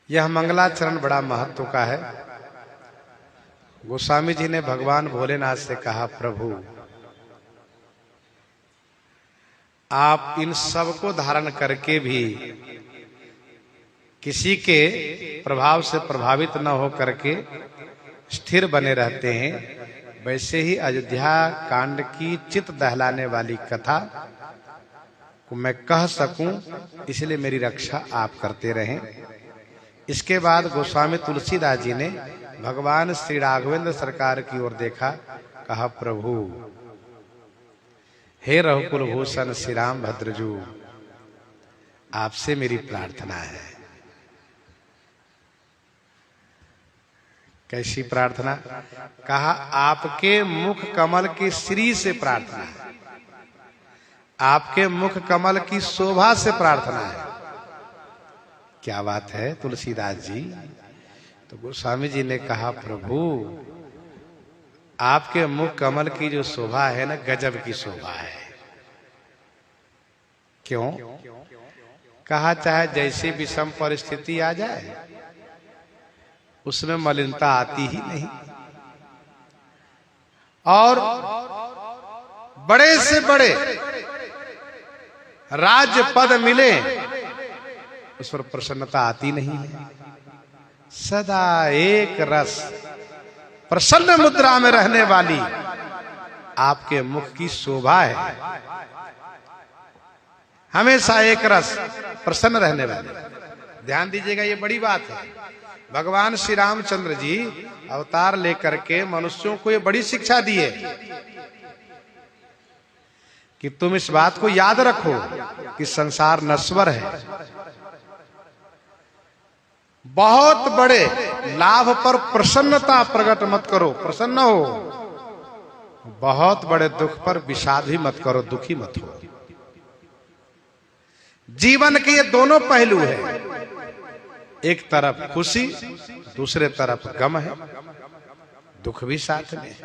यह मंगलाचरण बड़ा महत्व का है। गोस्वामी जी ने भगवान भोलेनाथ से कहा, प्रभु आप इन सब को धारण करके भी किसी के प्रभाव से प्रभावित न हो करके स्थिर बने रहते हैं, वैसे ही अयोध्या कांड की चित दहलाने वाली कथा को मैं कह सकूं, इसलिए मेरी रक्षा आप करते रहें। इसके बाद गोस्वामी तुलसीदास जी ने भगवान श्री राघवेंद्र सरकार की ओर देखा, कहा, प्रभु हे रघुकुल भूषण श्री राम भद्रजू, आपसे मेरी प्रार्थना है। कैसी प्रार्थना? कहा, आपके मुख कमल की श्री से प्रार्थना है, आपके मुख कमल की शोभा से प्रार्थना है। क्या बात है तुलसीदास जी। तो गोस्वामी जी ने कहा, प्रभु आपके मुख कमल की जो शोभा है ना, गजब की शोभा है। क्यों? कहा, चाहे जैसी विषम परिस्थिति आ जाए उसमें मलिनता आती ही नहीं, और बड़े से बड़े राज्य पद मिले उस पर प्रसन्नता आती नहीं है। सदा एक रस प्रसन्न मुद्रा में रहने वाली आपके मुख की शोभा है, हमेशा एक रस प्रसन्न रहने वाली। ध्यान दीजिएगा, ये बड़ी बात है। भगवान श्री रामचंद्र जी अवतार लेकर के मनुष्यों को ये बड़ी शिक्षा दी है कि तुम इस बात को याद रखो कि संसार नश्वर है। बहुत बड़े लाभ पर प्रसन्नता प्रकट मत करो, प्रसन्न हो। बहुत बड़े दुख पर विषाद भी मत करो, दुखी मत हो। जीवन के ये दोनों पहलू है, एक तरफ खुशी, दूसरे तरफ गम है, दुख भी साथ में।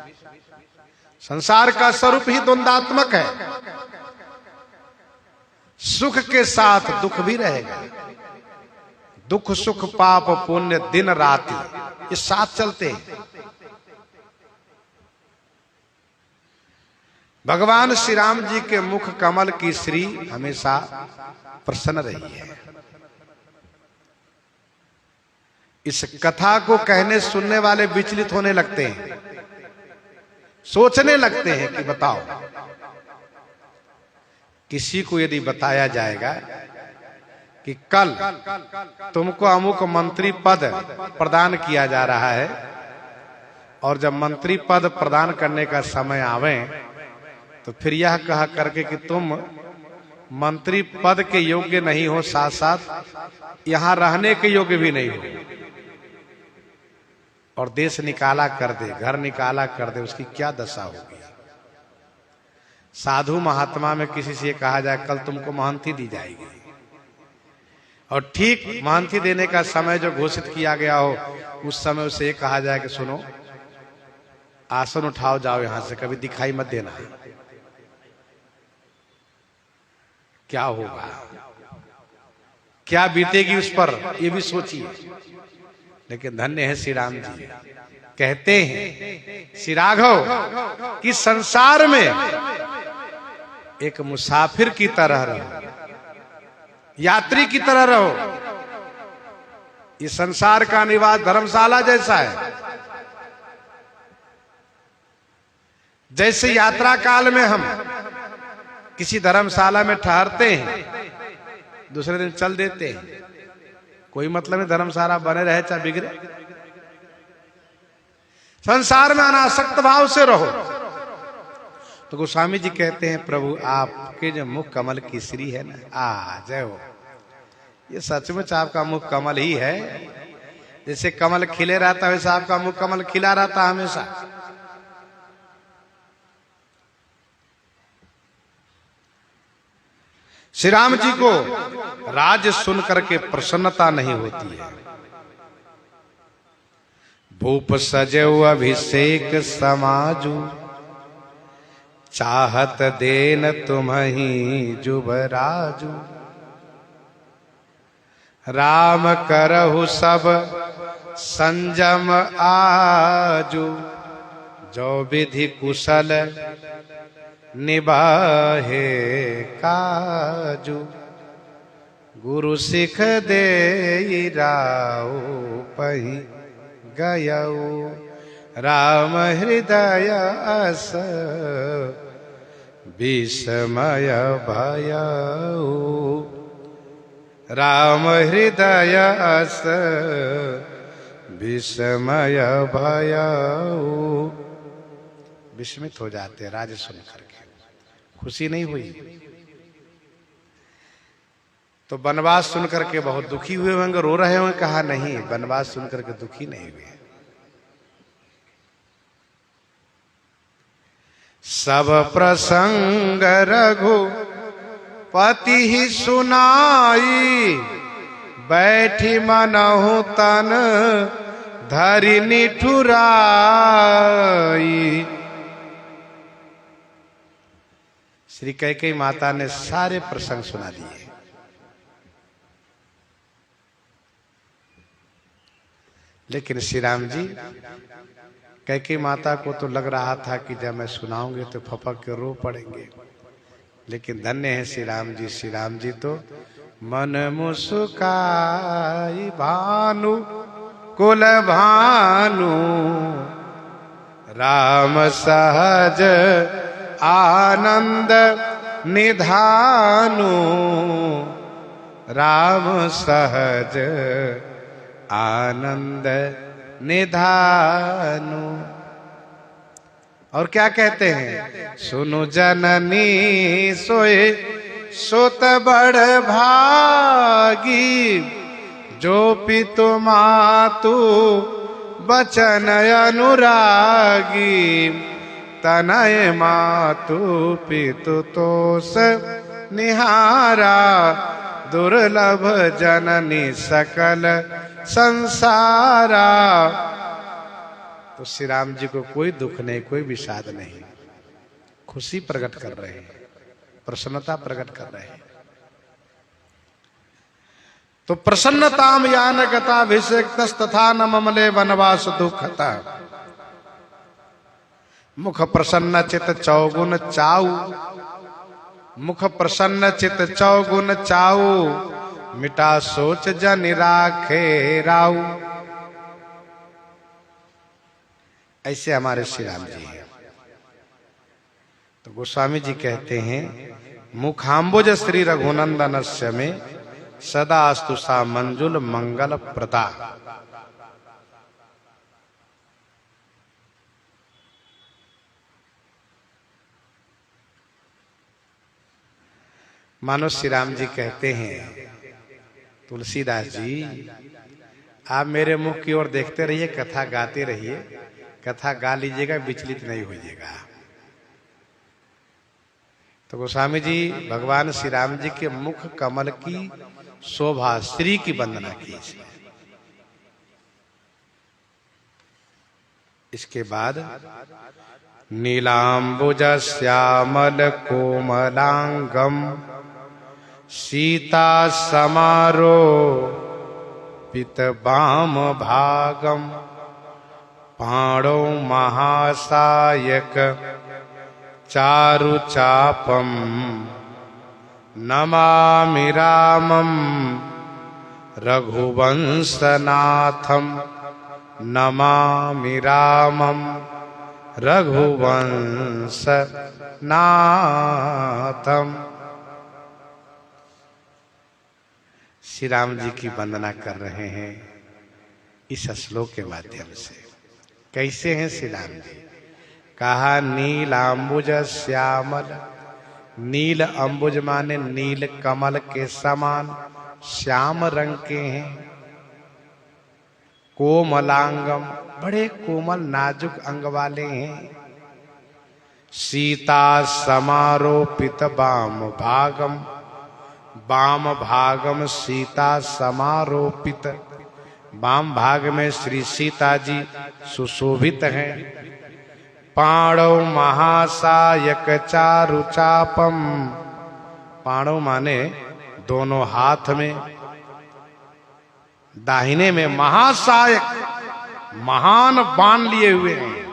संसार का स्वरूप ही द्वंदात्मक है, सुख के साथ दुख भी रहेगा, दुख सुख पाप पुण्य दिन रात ये साथ चलते हैं। भगवान श्री राम जी के मुख कमल की श्री हमेशा प्रसन्न रही है। इस कथा को कहने सुनने वाले विचलित होने लगते हैं, सोचने लगते हैं कि बताओ, किसी को यदि बताया जाएगा कि कल तुमको अमुक मंत्री पद प्रदान किया जा रहा है और जब मंत्री पद प्रदान करने का समय आवे तो फिर यह कहा करके कि तुम मंत्री पद के योग्य नहीं हो, साथ साथ यहां रहने के योग्य भी नहीं हो, और देश निकाला कर दे, घर निकाला कर दे, उसकी क्या दशा होगी। साधु महात्मा में किसी से कहा जाए कल तुमको महंती दी जाएगी, और ठीक महंती देने का समय जो घोषित किया गया हो उस समय उसे कहा जाए कि सुनो आसन उठाओ, जाओ यहां से, कभी दिखाई मत देना। क्या होगा, क्या बीतेगी उस पर, ये भी सोचिए। लेकिन धन्य है श्री राम जी, कहते हैं श्री राघव कि संसार में एक मुसाफिर की तरह रहो, यात्री की तरह रहो। ये संसार का निवास धर्मशाला जैसा है। जैसे यात्रा काल में हम किसी धर्मशाला में ठहरते हैं, दूसरे दिन चल देते हैं, कोई मतलब नहीं धर्मशाला बने रहे चाहे बिगड़े। संसार में अनासक्त भाव से रहो। तो गोस्वामी जी कहते हैं प्रभु आपके जो मुख कमल की श्री है ना, जय हो, ये सचमुच आपका मुख कमल ही है। जैसे कमल खिले रहता है वैसे आपका मुख कमल खिला रहता हमेशा। श्री राम जी को राज सुन करके प्रसन्नता नहीं होती है। भूप सजो अभिषेक समाजू, चाहत देन तुम्हि जुबराजू। राम करहु सब संजम आजू, जो विधि कुशल निबाहे काजू। गुरु सिख दे राउ पही गयऊ, राम हृदय अस विस्मय भयऊ। राम हृदय अस विस्मय भयऊ। विस्मित हो जाते राज सुन करके, खुशी नहीं हुई। तो वनवास सुन करके बहुत दुखी हुए होंगे, रो रहे होंगे। कहा नहीं, वनवास सुन करके दुखी नहीं हुए। सब प्रसंग रघु पति ही सुनाई, बैठी मनहु तन धरि निठुराई। श्री कैकेयी माता ने सारे प्रसंग सुना दिए। लेकिन श्री राम जी, कैकेयी माता को तो लग रहा था कि जब मैं सुनाऊंगी तो फपक के रो पड़ेंगे। लेकिन धन्य है श्री राम जी। श्री राम जी तो मन मुस्काई भानु कुल भानु, राम सहज आनंद निधानु। राम सहज आनंद निधानु। और क्या कहते हैं, सुनु जननी सोए सुत बड़ भागी, जो पितु मातु बचन अनुरागी। तनय मातु पितु तोष निहारा, दुर्लभ जननी सकल संसारा। तो श्री राम जी को कोई दुख नहीं, कोई विषाद नहीं, खुशी प्रकट कर रहे हैं, प्रसन्नता प्रकट कर रहे हैं। तो प्रसन्नताम यान गताभिषेक तथा न ममले वनवास दुखता। मुख प्रसन्न चित चौगुन चाऊ, मुख प्रसन्न चित चौगुन चाऊ, मिटा सोच जन राखे राऊ। ऐसे हमारे श्री राम जी हैं। तो गोस्वामी जी कहते हैं मुखाम्बुज श्री रघुनंदनस्य में सदा अस्तु सा मंजुल मंगल प्रदा। मानो श्री राम जी कहते हैं तुलसीदास जी आप मेरे मुख की ओर देखते रहिए, कथा गाते रहिए, कथा गा लीजिएगा, विचलित नहीं होइएगा। तो गोस्वामी जी भगवान श्री राम जी के मुख कमल की शोभा, श्री की वंदना की। इसके बाद नीलांबुज श्यामल कोमलांगम सीता समारो पित बाम भागम पाणो महासायक चारु चापम नमामि रामम रघुवंशनाथम नमामि रामम रघुवंशनाथम। श्री राम जी की वंदना कर रहे हैं इस श्लोक के माध्यम से। कैसे हैं श्री राम जी? कहा नील अंबुज श्यामल, नील अंबुज माने नील कमल के समान श्याम रंग के हैं। कोमलांगम बड़े कोमल नाजुक अंग वाले हैं। सीता समारोपित वाम भागम, वाम भागम सीता समारोपित, वाम भाग में श्री सीता जी सुशोभित हैं। पाणौ महासायक चारु चापम, पाणौ माने दोनों हाथ में, दाहिने में महासायक महान बाण लिए हुए हैं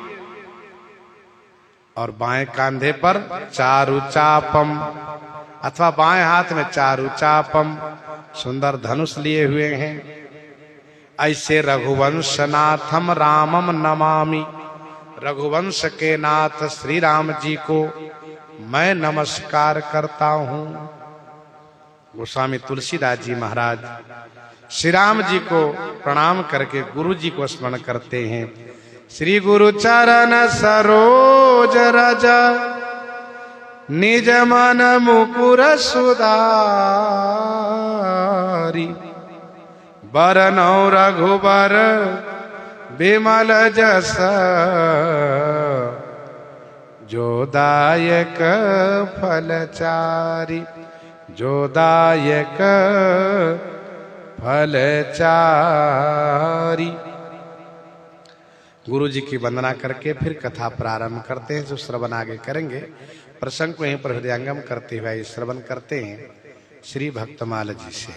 और बाएं कंधे पर चारु चापम अथवा बाएं हाथ में चारु चापम सुंदर धनुष लिए हुए हैं। ऐसे रघुवंशनाथम रामम नमामि, रघुवंश के नाथ श्री राम जी को मैं नमस्कार करता हूं। गोस्वामी तुलसीदास जी महाराज श्री राम जी को प्रणाम करके गुरु जी को स्मरण करते हैं। श्री गुरु चरण सरोज रज निज मन मुकुर सुधारी, बरनौ रघुबर बिमल जस जो दायक फलचारी, जो दायक फलचारी। गुरु जी की वंदना करके फिर कथा प्रारंभ करते हैं। जो श्रवण आगे करेंगे प्रसंग को यहीं पर हृदयंगम करते हुए श्रवण करते हैं श्री भक्तमाल जी से।